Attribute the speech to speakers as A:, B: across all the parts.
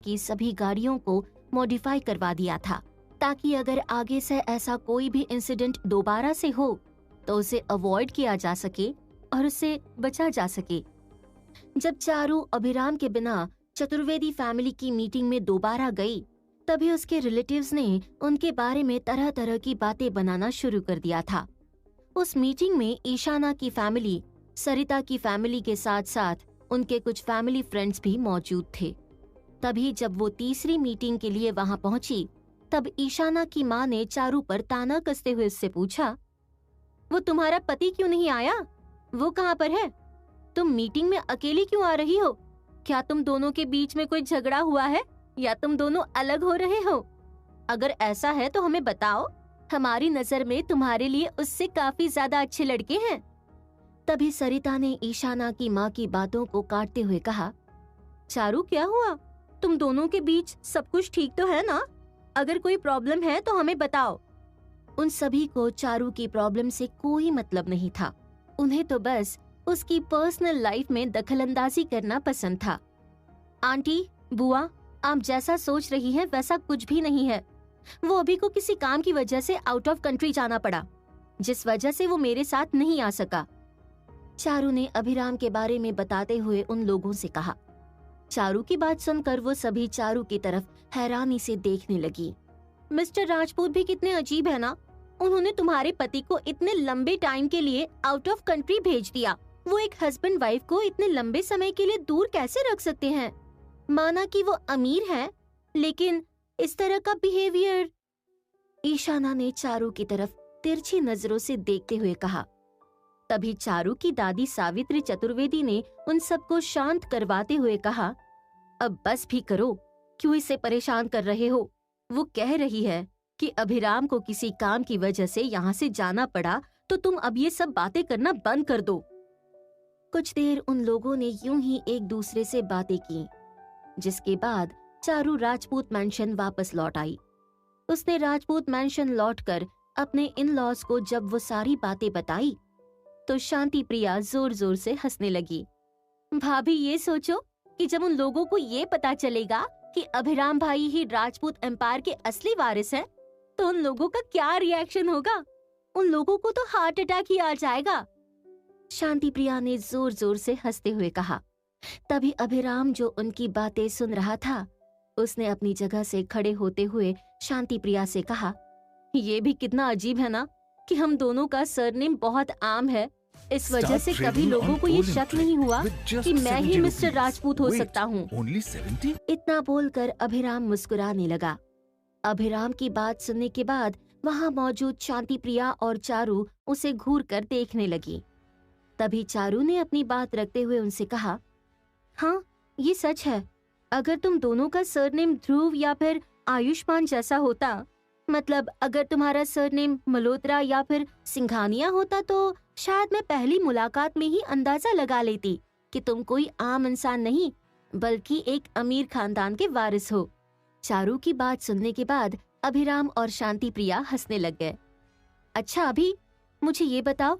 A: की सभी गाड़ियों को मॉडिफाई करवा दिया था, ताकि अगर आगे से ऐसा कोई भी इंसिडेंट दोबारा से हो तो उसे अवॉइड किया जा सके और उससे बचा जा सके। जब चारू अभिराम के बिना चतुर्वेदी फैमिली की मीटिंग में दोबारा गई, तभी उसके रिलेटिव्स ने उनके बारे में तरह तरह की बातें बनाना शुरू कर दिया था। उस मीटिंग में ईशाना की फैमिली, सरिता की फैमिली के साथ साथ उनके कुछ फैमिली फ्रेंड्स भी मौजूद थे। तभी जब वो तीसरी मीटिंग के लिए वहां पहुंची, तब ईशाना की माँ ने चारू पर ताना कसते हुए उससे पूछा, वो तुम्हारा पति क्यों नहीं आया? वो कहाँ पर है? तुम मीटिंग में अकेली क्यों आ रही हो? क्या तुम दोनों के बीच में कोई झगड़ा हुआ है या तुम दोनों अलग हो रहे हो? अगर ऐसा है तो हमें बताओ, हमारी नजर में तुम्हारे लिए उससे काफी ज्यादा अच्छे लड़के हैं। तभी सरिता ने ईशाना की माँ की बातों को काटते हुए कहा, चारू क्या हुआ? तुम दोनों के बीच सब कुछ ठीक तो है ना? अगर कोई प्रॉब्लम है तो हमें बताओ। उन सभी को चारू की प्रॉब्लम से कोई मतलब नहीं था। उन्हें तो बस उसकी पर्सनल लाइफ में दखलंदाजी करना पसंद था। आंटी, बुआ, आप जैसा सोच रही हैं वैसा कुछ भी नहीं है। वो अभी को किसी काम की वजह से आउट ऑफ कंट्री जाना पड़ा, जिस वजह से वो मेरे साथ नहीं आ सका। चारू ने अभिराम के बारे में बताते हुए उन लोगों से कहा। चारू की बात सुनकर वो सभी चारू की तरफ हैरानी से देखने लगी। मिस्टर राजपूत भी कितने अजीब है ना? उन्होंने तुम्हारे पति को इतने लंबे टाइम के लिए आउट ऑफ कंट्री भेज दिया। वो एक हस्बैंड वाइफ को इतने लंबे समय के लिए दूर कैसे रख सकते हैं? माना कि वो अमीर हैं, लेकिन इस तरह का बिहेवियर। ईशाना ने चारू की तरफ तिरछी नजरों से देखते हुए कहा। तभी चारू की दादी सावित्री चतुर्वेदी ने उन सबको शांत करवाते हुए कहा, अब बस भी करो, क्यों इसे परेशान कर रहे हो? वो कह रही है कि अभिराम को किसी काम की वजह से यहाँ से जाना पड़ा, तो तुम अब ये सब बातें करना बंद कर दो। कुछ देर उन लोगों ने यूं ही एक दूसरे से बातें की, जिसके बाद चारू राजपूत मैंशन वापस लौट आई। उसने राजपूत मैंशन लौटकर अपने इन लॉज को जब वो सारी बातें बताई, तो शांति प्रिया जोर जोर से हंसने लगी। भाभी, ये सोचो कि जब उन लोगों को ये पता चलेगा कि अभिराम भाई ही राजपूत एम्पायर के असली वारिस हैं, तो उन लोगों का क्या रिएक्शन होगा? उन लोगों को तो हार्ट अटैक ही आ जाएगा। शांति प्रिया ने जोर जोर से हंसते हुए कहा। तभी अभिराम, जो उनकी बातें सुन रहा था, उसने अपनी जगह से खड़े होते हुए शांति प्रिया से कहा, ये भी कितना अजीब है ना कि हम दोनों का सरनेम बहुत आम है। इस वजह से कभी लोगों को ये शक नहीं हुआ कि मैं ही मिस्टर राजपूत हो सकता हूँ। इतना बोलकर अभिराम मुस्कुराने लगा। अभिराम की बात सुनने के बाद वहाँ मौजूद शांति प्रिया और चारू उसे घूर कर देखने लगी। तभी चारू ने अपनी बात रखते हुए उनसे कहा, हाँ, ये सच है। अगर तुम दोनों का सरनेम ध्रुव या फिर आयुष्मान जैसा होता, मतलब अगर तुम्हारा सरनेम मल्होत्रा या फिर सिंघानिया होता, तो शायद मैं पहली मुलाकात में ही अंदाजा लगा लेती कि तुम कोई आम इंसान नहीं बल्कि एक अमीर खानदान के वारिस हो। चारू की बात सुनने के बाद अभिराम और शांति प्रिया हंसने लग गए। अच्छा अभी मुझे ये बताओ,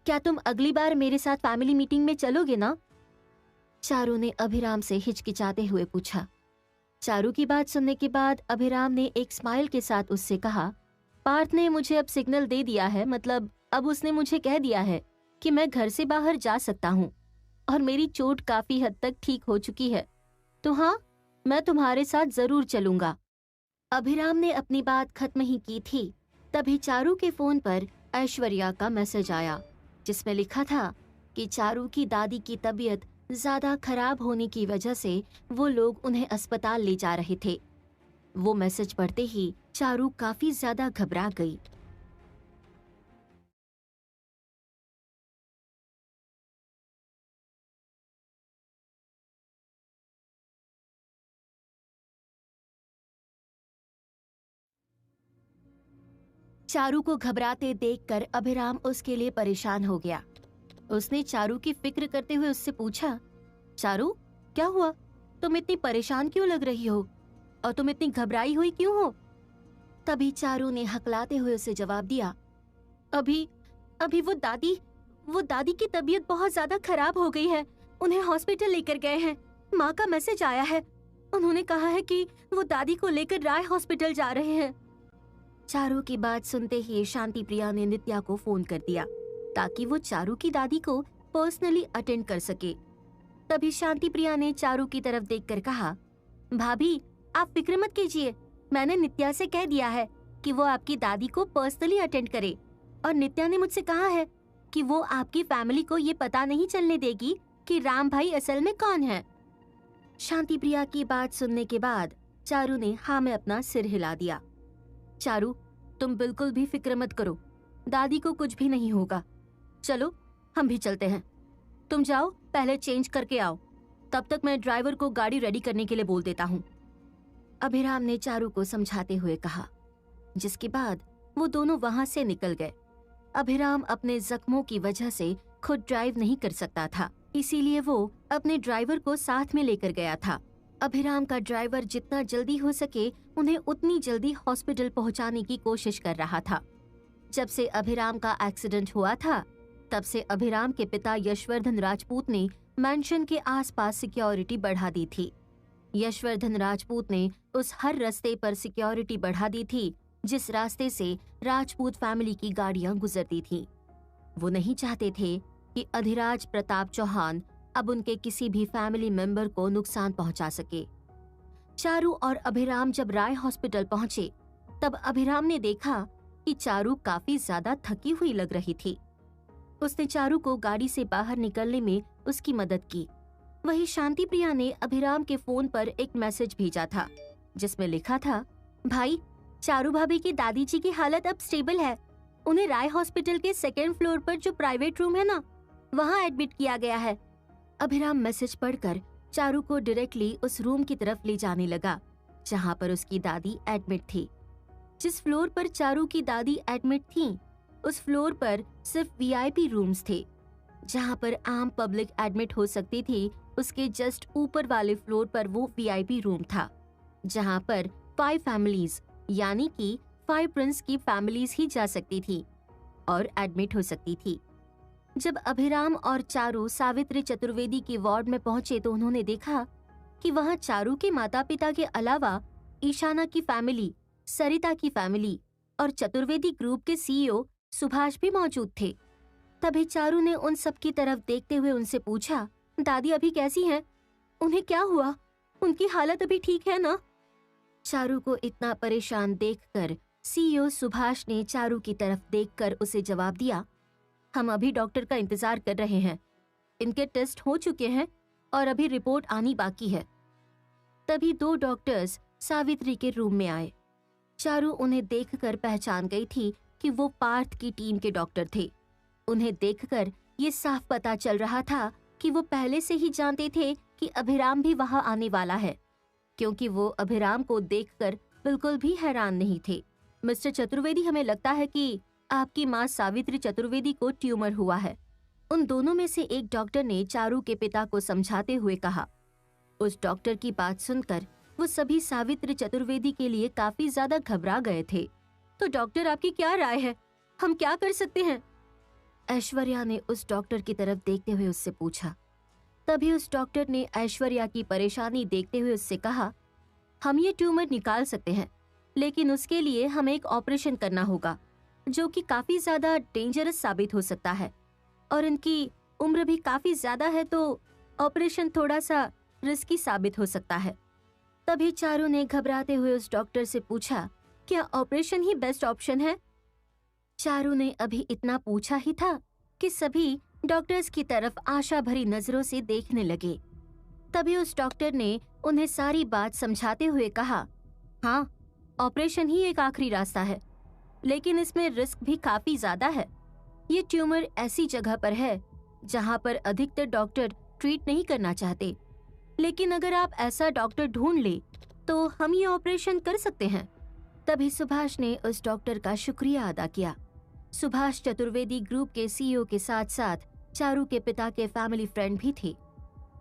A: क्या तुम अगली बार मेरे साथ फैमिली मीटिंग में चलोगे ना? चारू ने अभिराम से हिचकिचाते हुए पूछा। चारू की बात सुनने के बाद अभिराम ने एक स्माइल के साथ उससे कहा, पार्थ ने मुझे अब सिग्नल दे दिया है, मतलब अब उसने मुझे कह दिया है कि मैं घर से बाहर जा सकता हूँ और मेरी चोट काफी हद तक ठीक हो चुकी है, तो हाँ, मैं तुम्हारे साथ जरूर चलूंगा। अभिराम ने अपनी बात खत्म ही की थी, तभी चारू के फोन पर ऐश्वर्या का मैसेज आया, जिसमें लिखा था कि चारू की दादी की तबीयत ज्यादा खराब होने की वजह से वो लोग उन्हें अस्पताल ले जा रहे थे। वो मैसेज पढ़ते ही चारू काफी ज्यादा घबरा गई। चारू को घबराते देखकर अभिराम उसके लिए परेशान हो गया। उसने चारू की फिक्र करते हुए उससे पूछा, चारू क्या हुआ? तुम इतनी परेशान क्यों लग रही हो और तुम इतनी घबराई हुई क्यों हो? तभी चारू ने हकलाते हुए उसे जवाब दिया, अभी वो दादी की तबीयत बहुत ज्यादा खराब हो गई है। उन्हें हॉस्पिटल लेकर गए हैं। माँ का मैसेज आया है। उन्होंने कहा है कि वो दादी को लेकर राय हॉस्पिटल जा रहे हैं। चारू की बात सुनते ही शांति प्रिया ने नित्या को फोन कर दिया ताकि वो चारू की दादी को पर्सनली अटेंड कर सके। तभी शांति प्रिया ने चारू की तरफ देखकर कहा, भाभी आप फिक्र मत कीजिए, मैंने नित्या से कह दिया है कि वो आपकी दादी को पर्सनली अटेंड करे, और नित्या ने मुझसे कहा है कि वो आपकी फैमिली को ये पता नहीं चलने देगी कि राम भाई असल में कौन है। शांति प्रिया की बात सुनने के बाद चारू ने हाँ में अपना सिर हिला दिया। चारू, तुम बिल्कुल भी फिक्र मत करो, दादी को कुछ भी नहीं होगा। चलो हम भी चलते हैं, तुम जाओ पहले चेंज करके आओ, तब तक मैं ड्राइवर को गाड़ी रेडी करने के लिए बोल देता हूँ। अभिराम ने चारू को समझाते हुए कहा, जिसके बाद वो दोनों वहां से निकल गए। अभिराम अपने जख्मों की वजह से खुद ड्राइव नहीं कर सकता था, इसीलिए वो अपने ड्राइवर को साथ में लेकर गया था। अभिराम का ड्राइवर जितना जल्दी हो सके उन्हें उतनी जल्दी हॉस्पिटल पहुंचाने की कोशिश कर रहा था। जब से अभिराम का एक्सीडेंट हुआ था, तब से अभिराम के पिता यशवर्धन राजपूत ने मैंशन के आसपास सिक्योरिटी बढ़ा दी थी। यशवर्धन राजपूत ने उस हर रास्ते पर सिक्योरिटी बढ़ा दी थी जिस रास्ते से राजपूत फैमिली की गाड़ियां गुजरती थीं। वो नहीं चाहते थे कि अधिराज प्रताप चौहान अब उनके किसी भी फैमिली मेंबर को नुकसान पहुंचा सके। चारू और अभिराम जब राय हॉस्पिटल पहुंचे, तब अभिराम ने देखा कि चारू काफी ज्यादा थकी हुई लग रही थी। उसने चारू को गाड़ी से बाहर निकलने में उसकी मदद की। वहीं शांति प्रिया ने अभिराम के फोन पर एक मैसेज भेजा था जिसमें लिखा था, भाई चारू भाभी की दादी जी की हालत अब स्टेबल है, उन्हें राय हॉस्पिटल के 2nd फ्लोर पर जो प्राइवेट रूम है ना, वहाँ एडमिट किया गया है। अभिराम मैसेज पढ़कर चारू को डायरेक्टली उस रूम की तरफ ले जाने लगा जहाँ पर उसकी दादी एडमिट थी। जिस फ्लोर पर चारू की दादी एडमिट थी, उस फ्लोर पर सिर्फ वीआईपी रूम्स थे। जहाँ पर आम पब्लिक एडमिट हो सकती थी, उसके जस्ट ऊपर वाले फ्लोर पर वो वीआईपी रूम था जहाँ पर 5 फैमिलीज यानी कि 5 प्रिंस की फैमिलीज ही जा सकती थी और एडमिट हो सकती थी। जब अभिराम और चारू सावित्री चतुर्वेदी के वार्ड में पहुंचे तो उन्होंने देखा कि वहां चारू के माता पिता के अलावा ईशाना की फैमिली, सरिता की फैमिली और चतुर्वेदी ग्रुप के सीईओ सुभाष भी मौजूद थे। तभी चारू ने उन सब की तरफ देखते हुए उनसे पूछा, दादी अभी कैसी हैं? उन्हें क्या हुआ? उनकी हालत अभी ठीक है ना? चारू को इतना परेशान देखकर सीईओ सुभाष ने चारू की तरफ देखकर उसे जवाब दिया, हम अभी डॉक्टर का इंतजार कर रहे हैं, इनके टेस्ट हो चुके हैं और अभी रिपोर्ट आनी बाकी है। तभी 2 डॉक्टर्स सावित्री के रूम में आए। चारू उन्हें देखकर पहचान गई थी कि वो पार्थ की टीम के डॉक्टर थे। उन्हें देखकर ये साफ पता चल रहा था कि वो पहले से ही जानते थे कि अभिराम भी वहां आने वाला है, क्योंकि वो अभिराम को देखकर बिल्कुल भी हैरान नहीं थे। मिस्टर चतुर्वेदी, हमें लगता है कि आपकी माँ सावित्री चतुर्वेदी को ट्यूमर हुआ है। उन दोनों में से एक डॉक्टर ने चारू के पिता को समझाते हुए कहा। उस डॉक्टर की बात सुनकर वो सभी सावित्री चतुर्वेदी के लिए काफी ज्यादा घबरा गए थे। तो डॉक्टर, आपकी क्या राय है, हम क्या कर सकते हैं? ऐश्वर्या ने उस डॉक्टर की तरफ देखते हुए उससे पूछा। तभी उस डॉक्टर ने ऐश्वर्या की परेशानी देखते हुए उससे कहा, हम ये ट्यूमर निकाल सकते हैं, लेकिन उसके लिए हमें एक ऑपरेशन करना होगा जो कि काफी ज्यादा डेंजरस साबित हो सकता है और इनकी उम्र भी काफी ज्यादा है, तो ऑपरेशन थोड़ा सा रिस्की साबित हो सकता है। तभी चारू ने घबराते हुए उस डॉक्टर से पूछा, क्या ऑपरेशन ही बेस्ट ऑप्शन है? चारू ने अभी इतना पूछा ही था कि सभी डॉक्टर्स की तरफ आशा भरी नजरों से देखने लगे। तभी उस डॉक्टर ने उन्हें सारी बात समझाते हुए कहा, हाँ, ऑपरेशन ही एक आखिरी रास्ता है, लेकिन इसमें रिस्क भी काफी ज्यादा है। ये ट्यूमर ऐसी जगह पर है जहाँ पर अधिकतर डॉक्टर ट्रीट नहीं करना चाहते, लेकिन अगर आप ऐसा डॉक्टर ढूंढ ले तो हम ये ऑपरेशन कर सकते हैं। तभी सुभाष ने उस डॉक्टर का शुक्रिया अदा किया। सुभाष चतुर्वेदी ग्रुप के सीईओ के साथ साथ चारू के पिता के फैमिली फ्रेंड भी थे।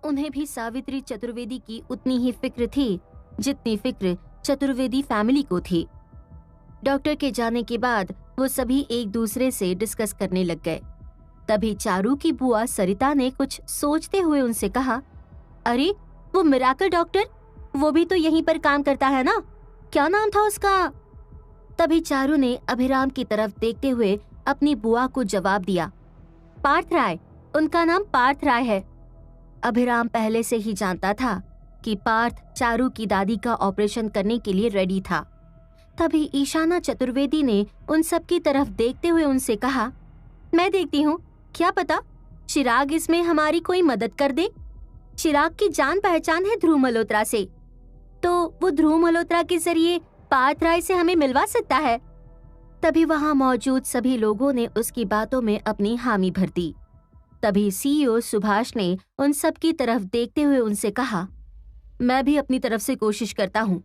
A: उन्हें भी सावित्री चतुर्वेदी की उतनी ही फिक्र थी जितनी फिक्र चतुर्वेदी फैमिली को थी। डॉक्टर के जाने के बाद वो सभी एक दूसरे से डिस्कस करने लग गए। तभी चारू की बुआ सरिता ने कुछ सोचते हुए उनसे कहा, अरे वो मिराकल डॉक्टर, वो भी तो यहीं पर काम करता है ना, क्या नाम था उसका? तभी चारू ने अभिराम की तरफ देखते हुए अपनी बुआ को जवाब दिया, पार्थ राय, उनका नाम पार्थ राय है। अभिराम पहले से ही जानता था कि पार्थ चारू की दादी का ऑपरेशन करने के लिए रेडी था। तभी ईशाना चतुर्वेदी ने उन सब की तरफ देखते हुए उनसे कहा, मैं देखती हूँ, क्या पता चिराग इसमें हमारी कोई मदद कर दे। चिराग की जान पहचान है ध्रुव मल्होत्रा से, तो वो ध्रुव मल्होत्रा के जरिए पार्थ राय से हमें मिलवा सकता है। तभी वहां मौजूद सभी लोगों ने उसकी बातों में अपनी हामी भर दी। तभी सीईओ सुभाष ने उन सब की तरफ देखते हुए उनसे कहा, मैं भी अपनी तरफ से कोशिश करता हूँ।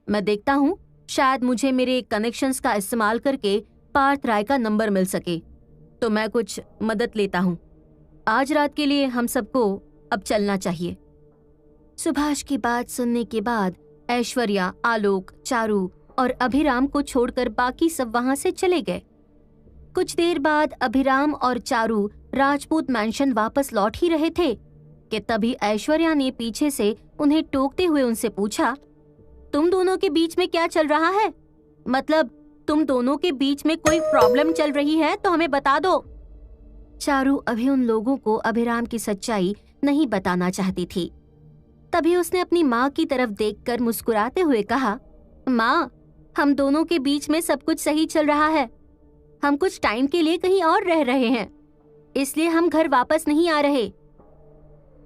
A: मैं देखता हूँ शायद मुझे मेरे कनेक्शंस का इस्तेमाल करके पार्थ राय का नंबर मिल सके, तो मैं कुछ मदद लेता हूँ। आज रात के लिए हम सबको अब चलना चाहिए। सुभाष की बात सुनने के बाद ऐश्वर्या, आलोक, चारू और अभिराम को छोड़कर बाकी सब वहां से चले गए। कुछ देर बाद अभिराम और चारू राजपूत मैंशन वापस लौट ही रहे थे कि तभी ऐश्वर्या ने पीछे से उन्हें टोकते हुए उनसे पूछा, तुम दोनों के बीच में क्या चल रहा है? मतलब तुम दोनों के बीच में कोई प्रॉब्लम चल रही है तो हमें बता दो। चारू अभी उन लोगों को अभिराम की सच्चाई नहीं बताना चाहती थी। तभी उसने अपनी माँ की तरफ देखकर मुस्कुराते हुए कहा, माँ, हम दोनों के बीच में सब कुछ सही चल रहा है। हम कुछ टाइम के लिए कहीं और रह रहे हैं, इसलिए हम घर वापस नहीं आ रहे।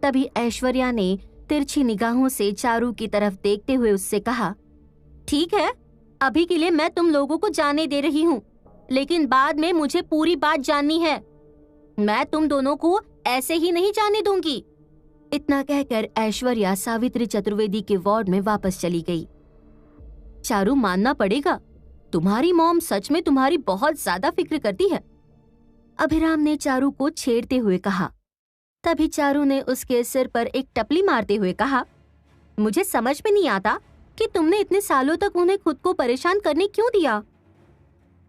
A: तभी ऐश्वर्या ने तिरछी निगाहों से चारू की तरफ देखते हुए उससे कहा, ठीक है, अभी के लिए मैं तुम लोगों को जाने दे रही हूँ, लेकिन बाद में मुझे पूरी बात जाननी है। मैं तुम दोनों को ऐसे ही नहीं जाने दूंगी। इतना कहकर ऐश्वर्या सावित्री चतुर्वेदी के वार्ड में वापस चली गई। चारू, मानना पड़ेगा, तुम्हारी मॉम सच में तुम्हारी बहुत ज्यादा फिक्र करती है, अभिराम ने चारू को छेड़ते हुए कहा। तभी चारू ने उसके सिर पर एक टपली मारते हुए कहा, मुझे समझ में नहीं आता कि तुमने इतने सालों तक उन्हें खुद को परेशान करने क्यों दिया।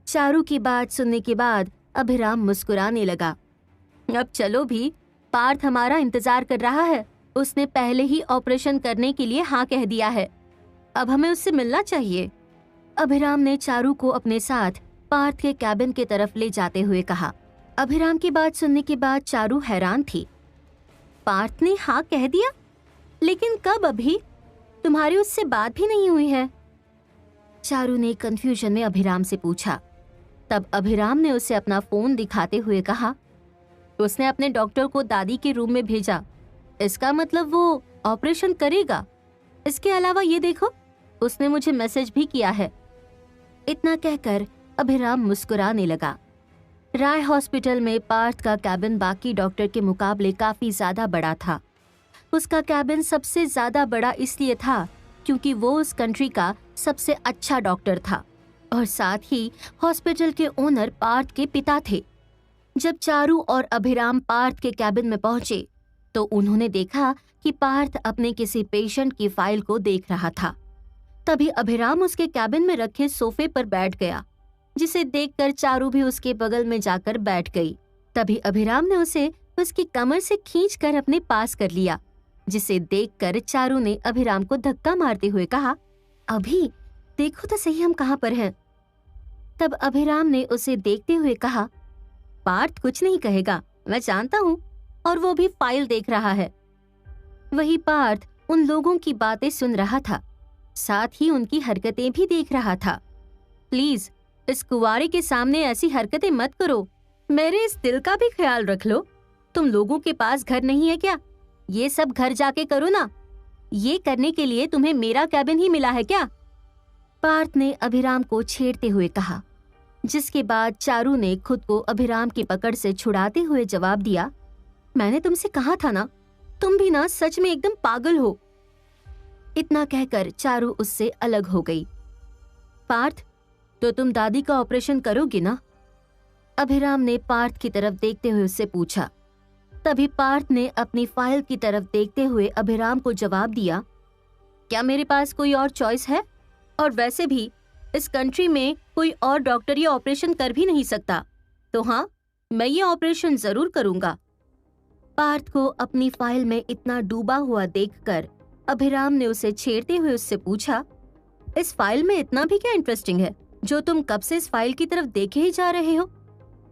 A: चारू की बात सुनने के बाद अभिराम मुस्कुराने लगा। अब चलो भी, पार्थ हमारा इंतजार कर रहा है। उसने पहले ही ऑपरेशन करने के लिए हाँ कह दिया है। अब हमें उससे मिलना चाहिए। अभिराम ने चारू को अपने साथ पार्थ के कैबिन की तरफ ले जाते हुए कहा। अभिराम की बात सुनने के बाद चारू हैरान थी। पार्थ ने हाँ कह दिया? लेकिन कब? अभी तुम्हारी उससे बात भी नहीं हुई है? चारू ने कंफ्यूजन में अभिराम से पूछा। तब अभिराम ने उसे अपना फोन दिखाते हुए कहा, उसने अपने डॉक्टर को दादी के रूम में भेजा। इसका मतलब वो ऑपरेशन करेगा। इसके अलावा ये देखो, उसने मुझे मैसेज भी किया है। इतना कहकर अभिराम मुस्कुराने लगा। राय हॉस्पिटल में पार्थ का कैबिन बाकी डॉक्टर के मुकाबले काफी ज्यादा बड़ा था। उसका कैबिन सबसे ज्यादा बड़ा इसलिए था क्योंकि वो उस कंट्री का सबसे अच्छा डॉक्टर था और साथ ही हॉस्पिटल के ओनर पार्थ के पिता थे। जब चारू और अभिराम पार्थ के कैबिन में पहुंचे तो उन्होंने देखा कि पार्थ अपने किसी पेशेंट की फाइल को देख रहा था। तभी अभिराम उसके कैबिन में रखे सोफे पर बैठ गया, जिसे देखकर चारू भी उसके बगल में जाकर बैठ गई। तभी अभिराम ने उसे उसकी कमर से खींचकर अपने पास कर लिया, जिसे देखकर चारू ने अभिराम को धक्का मारते हुए कहा, अभी देखो तो सही हम कहाँ पर हैं। तब अभिराम ने उसे देखते हुए कहा, पार्थ कुछ नहीं कहेगा, मैं जानता हूँ, और वो भी फाइल देख रहा है। वही पार्थ उन लोगों की बातें सुन रहा था, साथ ही उनकी हरकतें भी देख रहा था। प्लीज इस कुंवारे के सामने ऐसी हरकतें मत करो। मेरे इस दिल का भी ख्याल रख लो। तुम लोगों के पास घर नहीं है क्या? ये सब घर जाके करो ना। ये करने के लिए तुम्हें मेरा कैबिन ही मिला है क्या? पार्थ ने अभिराम को छेड़ते हुए कहा, जिसके बाद चारू ने खुद को अभिराम की पकड़ से छुड़ाते हुए जवाब दिया, मैंने तुमसे कहा था ना, तुम भी ना सच में एकदम पागल हो। इतना कहकर चारू उससे अलग हो गई। पार्थ, तो तुम दादी का ऑपरेशन करोगे ना? अभिराम ने पार्थ की तरफ देखते हुए उससे पूछा। तभी पार्थ ने अपनी फाइल की तरफ देखते हुए अभिराम को जवाब दिया, क्या मेरे पास कोई और चॉइस है? और वैसे भी इस कंट्री में कोई और डॉक्टर ये ऑपरेशन कर भी नहीं सकता, तो हाँ, मैं ये ऑपरेशन जरूर करूंगा। पार्थ को अपनी फाइल में इतना डूबा हुआ देखकर अभिराम ने उसे छेड़ते हुए उससे पूछा, इस फाइल में इतना भी क्या इंटरेस्टिंग है जो तुम कब से इस फाइल की तरफ देखे ही जा रहे हो?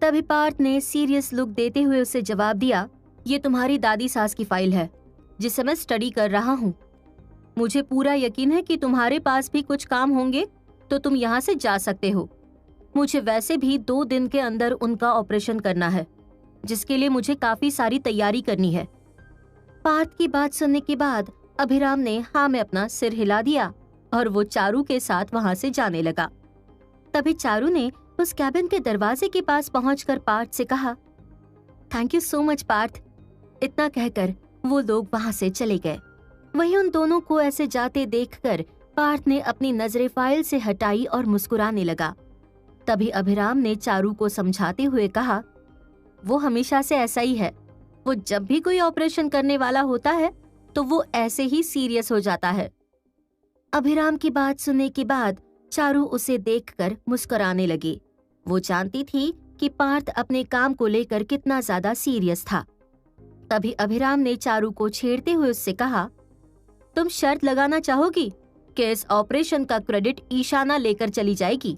A: तभी पार्थ ने सीरियस लुक देते हुए उसे जवाब दिया, ये तुम्हारी दादी सास की फाइल है जिसे मैं स्टडी कर रहा हूँ। मुझे पूरा यकीन है कि तुम्हारे पास भी कुछ काम होंगे तो तुम यहाँ से जा सकते हो। मुझे वैसे भी 2 दिन के अंदर उनका ऑपरेशन करना है, जिसके लिए मुझे काफी सारी तैयारी करनी है। पार्थ की बात सुनने के बाद अभिराम ने हाँ में अपना सिर हिला दिया और वो चारू के साथ वहां से जाने लगा। तभी चारू ने उस कैबिन के दरवाजे के पास पहुंचकर पार्थ से कहा, thank you so much Parth. इतना कहकर वो लोग वहां से चले गए। वहीं उन दोनों को ऐसे जाते देखकर पार्थ ने अपनी नजरें फाइल से हटाई और मुस्कुराने लगा। तभी अभिराम ने चारू को समझाते हुए कहा, वो हमेशा से ऐसा ही है। वो जब भी कोई ऑपरेशन करने वाला होता है तो वो ऐसे ही सीरियस हो जाता है। अभिराम की बात सुनने के बाद चारू उसे देखकर मुस्कुराने लगी। वो जानती थी कि पार्थ अपने काम को लेकर कितना ज्यादा सीरियस था। तभी अभिराम ने चारू को छेड़ते हुए उससे कहा, तुम शर्त लगाना चाहोगी कि इस ऑपरेशन का क्रेडिट ईशाना लेकर चली जाएगी?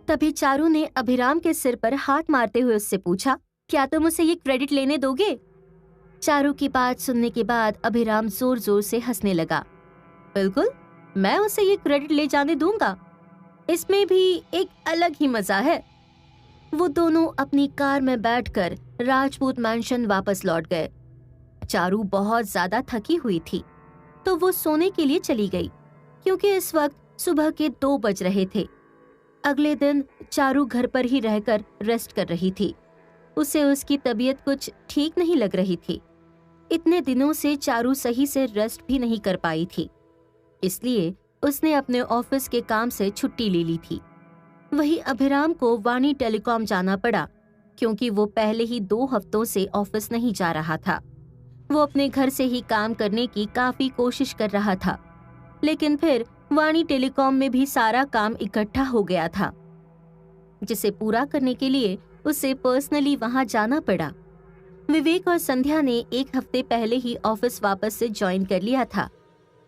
A: तभी चारू ने अभिराम के सिर पर हाथ मारते हुए उससे पूछा, क्या तुम उसे ये क्रेडिट लेने दोगे? चारू की बात सुनने के बाद अभिराम जोर जोर से हंसने लगा। बिल्कुल, मैं उसे ये क्रेडिट ले जाने दूंगा। इसमें भी एक अलग ही मजा है। वो दोनों अपनी कार में बैठकर राजपूत मैंशन वापस लौट गए। चारू बहुत ज्यादा थकी हुई थी तो वो सोने के लिए चली गई, क्योंकि इस वक्त सुबह के 2 बज रहे थे। अगले दिन चारू घर पर ही रहकर रेस्ट कर रही थी। उसे उसकी तबीयत कुछ ठीक नहीं लग रही थी। इतने दिनों से चारू सही से रेस्ट भी नहीं कर पाई थी, इसलिए उसने अपने ऑफिस के काम से छुट्टी ले ली थी। वही अभिराम को वाणी टेलीकॉम जाना पड़ा, क्योंकि वो पहले ही 2 हफ्तों से ऑफिस नहीं जा रहा था। वो अपने घर से ही काम करने की काफी कोशिश कर रहा था, लेकिन फिर वाणी टेलीकॉम में भी सारा काम इकट्ठा हो गया था, जिसे पूरा करने के लिए उसे पर्सनली वहां जाना पड़ा। विवेक और संध्या ने 1 हफ्ते पहले ही ऑफिस वापस से ज्वाइन कर लिया था।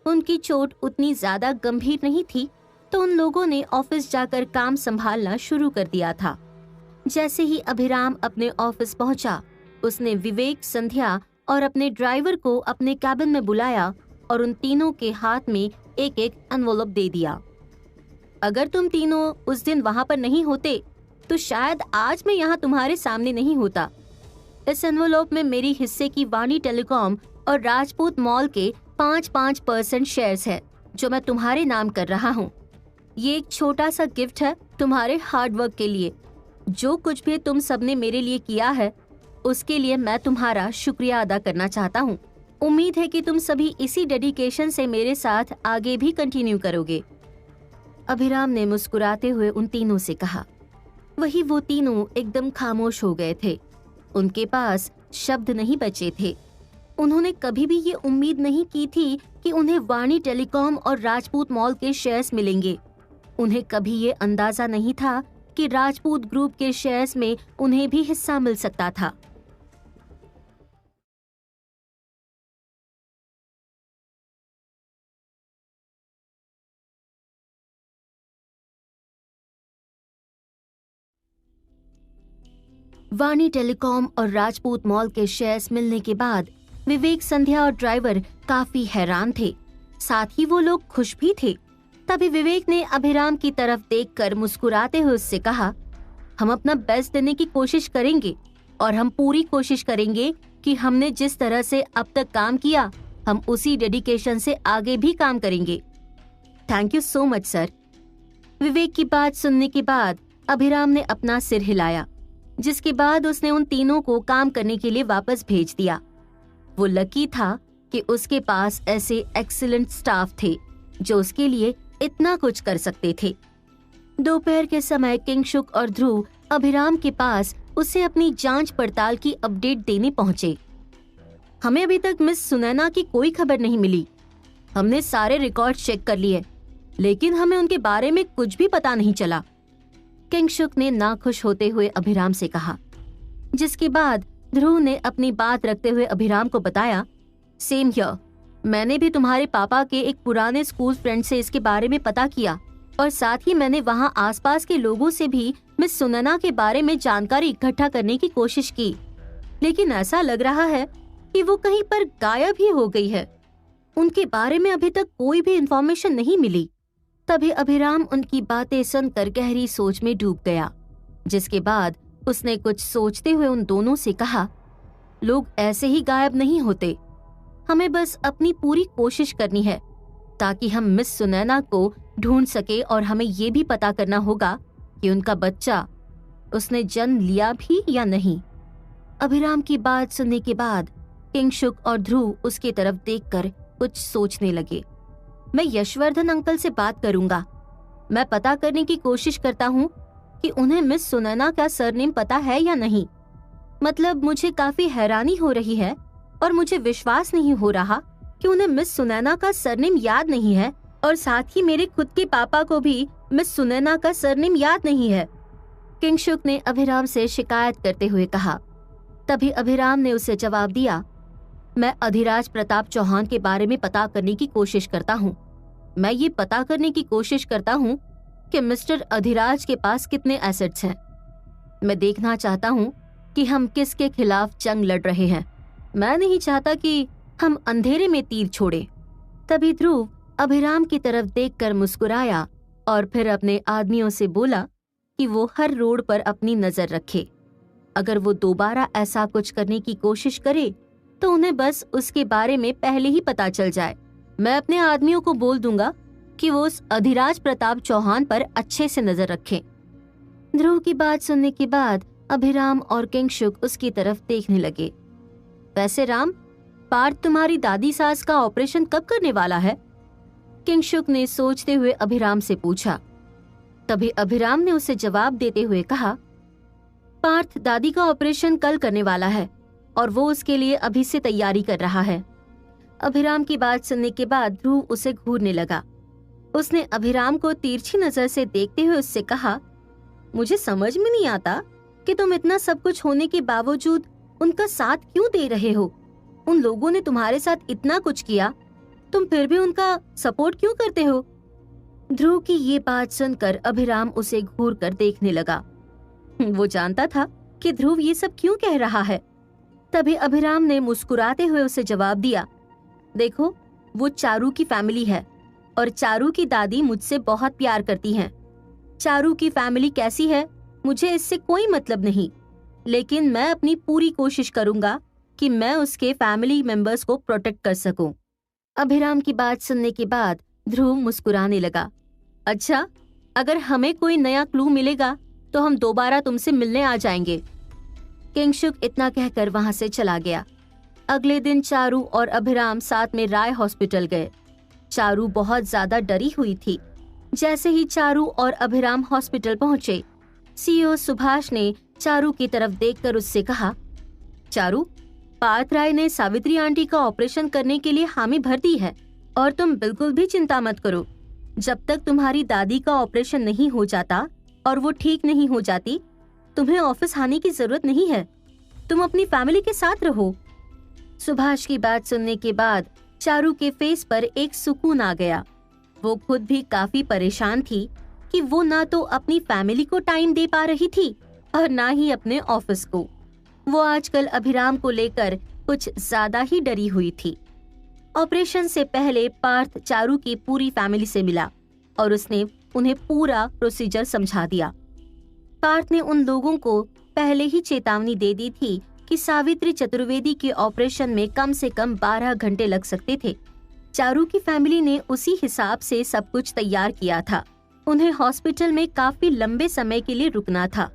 A: उनकी चोट उतनी ज्यादा गंभीर नहीं थी, तो उन लोगों ने ऑफिस जाकर काम संभालना शुरू कर दिया था। जैसे ही अभिराम अपने ऑफिस पहुंचा, उसने विवेक, संध्या और अपने ड्राइवर को अपने कैबिन में बुलाया और उन तीनों के हाथ में एक एक एनवलप दे दिया। अगर तुम तीनों उस दिन वहां पर नहीं होते तो शायद आज मैं यहाँ तुम्हारे सामने नहीं होता। इस एनवलप में मेरी हिस्से की वाणी टेलीकॉम और राजपूत मॉल के 5% शेयर्स है, जो मैं तुम्हारे नाम कर रहा हूँ। ये एक छोटा सा गिफ्ट है तुम्हारे हार्डवर्क के लिए। जो कुछ भी तुम सबने मेरे लिए किया है, उसके लिए मैं तुम्हारा शुक्रिया अदा करना चाहता हूँ। उम्मीद है कि तुम सभी इसी डेडिकेशन से मेरे साथ आगे भी कंटिन्यू करोगे। अभिराम ने मुस्कुराते हुए उन तीनों से कहा। वही वो तीनों एकदम खामोश हो गए थे। उनके पास शब्द नहीं बचे थे। उन्होंने कभी भी ये उम्मीद नहीं की थी कि उन्हें वाणी टेलीकॉम और राजपूत मॉल के शेयर्स मिलेंगे। उन्हें कभी ये अंदाजा नहीं था कि राजपूत ग्रुप के शेयर्स में उन्हें भी हिस्सा मिल सकता था। वाणी टेलीकॉम और राजपूत मॉल के शेयर्स मिलने के बाद विवेक, संध्या और ड्राइवर काफी हैरान थे। साथ ही वो लोग खुश भी थे। तभी विवेक ने अभिराम की तरफ देखकर मुस्कुराते हुए उससे कहा, हम अपना बेस्ट देने की कोशिश करेंगे और हम पूरी कोशिश करेंगे कि हमने जिस तरह से अब तक काम किया, हम उसी डेडिकेशन से आगे भी काम करेंगे। Thank you so much sir. Vivek की बात सुनने के बाद अभिराम ने अपना सिर हिलाया, जिसके बाद उसने उन तीनों को काम करने के लिए वापस भेज दिया। वो लकी था कि उसके पास ऐसे एक्सीलेंट स्टाफ थे जो उसके लिए इतना कुछ कर सकते थे। दोपहर के समय किंगशुक और ध्रुव अभिराम के पास उसे अपनी जांच पड़ताल की अपडेट देने पहुंचे। हमें अभी तक मिस सुनैना की कोई खबर नहीं मिली। हमने सारे रिकॉर्ड चेक कर लिए, लेकिन हमें उनके बारे में कुछ भी पता नहीं चला। किंगशुक ने नाखुश होते हुए अभिराम से कहा, जिसके बाद ध्रुव ने अपनी बात रखते हुए अभिराम को बताया, सेम हियर, मैंने भी तुम्हारे पापा के एक पुराने स्कूल फ्रेंड से इसके बारे में पता किया और साथ ही मैंने वहाँ आसपास के लोगों से भी मिस सुनैना के बारे में जानकारी इकट्ठा करने की कोशिश की, लेकिन ऐसा लग रहा है कि वो कहीं पर गायब ही हो गई है। उनके बारे में अभी तक कोई भी इंफॉर्मेशन नहीं मिली। तभी अभिराम उनकी बातें सुनकर गहरी सोच में डूब गया, जिसके बाद उसने कुछ सोचते हुए उन दोनों से कहा, लोग ऐसे ही गायब नहीं होते, हमें बस अपनी पूरी कोशिश करनी है ताकि हम मिस सुनैना को ढूंढ सके और हमें ये भी पता करना होगा कि उनका बच्चा उसने जन्म लिया भी या नहीं। अभिराम की बात सुनने के बाद किंगशुक और ध्रुव उसकी तरफ देखकर कुछ सोचने लगे। मैं यशवर्धन अंकल से बात करूंगा। मैं पता करने की कोशिश करता हूँ कि उन्हें मिस सुनैना का सरनेम पता है या नहीं। मतलब मुझे काफी हैरानी हो रही है और मुझे विश्वास नहीं हो रहा कि उन्हें मिस सुनैना का सरनेम याद नहीं है और साथ ही मेरे खुद के पापा को भी मिस सुनैना का सरनेम याद नहीं है। किंगशुक ने अभिराम से शिकायत करते हुए कहा। तभी अभिराम ने उसे जवाब दिया, मैं अधिराज प्रताप चौहान के बारे में पता करने की कोशिश करता हूँ। मैं ये पता करने की कोशिश करता हूँ कि मिस्टर अधिराज के पास कितने एसेट्स हैं। मैं देखना चाहता हूँ कि हम किसके खिलाफ जंग लड़ रहे हैं। मैं नहीं चाहता कि हम अंधेरे में तीर छोड़े। तभी ध्रुव अभिराम की तरफ देखकर मुस्कुराया और फिर अपने आदमियों से बोला कि वो हर रोड पर अपनी नजर रखे। अगर वो दोबारा ऐसा कुछ करने की कोशिश करे तो उन्हें बस उसके बारे में पहले ही पता चल जाए। मैं अपने आदमियों को बोल दूंगा कि वो उस अधिराज प्रताप चौहान पर अच्छे से नजर रखें। ध्रुव की बात सुनने के बाद अभिराम और किंगशुक उसकी तरफ देखने लगे। वैसे राम, पार्थ तुम्हारी दादी सास का ऑपरेशन कब करने वाला है? किंगशुक ने सोचते हुए अभिराम से पूछा। तभी अभिराम ने उसे जवाब देते हुए कहा, पार्थ दादी का ऑपरेशन कल करने वाला है और वो उसके लिए अभी से तैयारी कर रहा है। अभिराम की बात सुनने के बाद ध्रुव उसे घूरने लगा। उसने अभिराम को तिरछी नजर से देखते हुए उससे कहा, मुझे समझ में नहीं आता कि तुम इतना सब कुछ होने के बावजूद उनका साथ क्यों दे रहे हो। उन लोगों ने तुम्हारे साथ इतना कुछ किया, तुम फिर भी उनका सपोर्ट क्यों करते हो? ध्रुव की ये बात सुनकर अभिराम उसे घूर कर देखने लगा। वो जानता था कि ध्रुव ये सब क्यों कह रहा है। तभी अभिराम ने मुस्कुराते हुए उसे जवाब दिया, देखो, वो चारू की फैमिली है और चारू की दादी मुझसे बहुत प्यार करती हैं। चारू की फैमिली कैसी है मुझे इससे कोई मतलब नहीं, लेकिन मैं अपनी पूरी कोशिश करूंगा कि मैं उसके फैमिली मेंबर्स को प्रोटेक्ट कर सकूं। अभिराम की बात सुनने के बाद ध्रुव मुस्कुराने लगा। अच्छा, अगर हमें कोई नया क्लू मिलेगा तो हम दोबारा तुमसे मिलने आ जाएंगे। किंगशुक इतना कहकर वहां से चला गया। अगले दिन चारू और अभिराम साथ में राय हॉस्पिटल गए। चारू बहुत ज्यादा डरी हुई थी। जैसे ही चारू और अभिराम हॉस्पिटल पहुंचे, सीईओ सुभाष ने चारू की तरफ देखकर उससे कहा, चारू, पार्थ राय ने सावित्री आंटी का ऑपरेशन करने के लिए हामी भर दी है और तुम बिल्कुल भी चिंता मत करो। जब तक तुम्हारी दादी का ऑपरेशन नहीं हो जाता और वो ठीक नहीं हो जाती, तुम्हें ऑफिस आने की जरूरत नहीं है। तुम अपनी फैमिली के साथ रहो। सुभाष की बात सुनने के बाद चारू के फेस पर एक सुकून आ गया। वो खुद भी काफी परेशान थी कि वो ना तो अपनी फैमिली को टाइम दे पा रही थी और ना ही अपने ऑफिस को। वो आजकल अभिराम को लेकर कुछ ज्यादा ही डरी हुई थी। ऑपरेशन से पहले पार्थ चारू की पूरी फैमिली से मिला और उसने उन्हें पूरा प्रोसीजर समझा दिया। पार्थ ने उन लोगों को पहले ही चेतावनी दे दी थी कि सावित्री चतुर्वेदी के ऑपरेशन में कम से कम 12 घंटे लग सकते थे। चारू की फैमिली ने उसी हिसाब से सब कुछ तैयार किया था। उन्हें हॉस्पिटल में काफी लंबे समय के लिए रुकना था।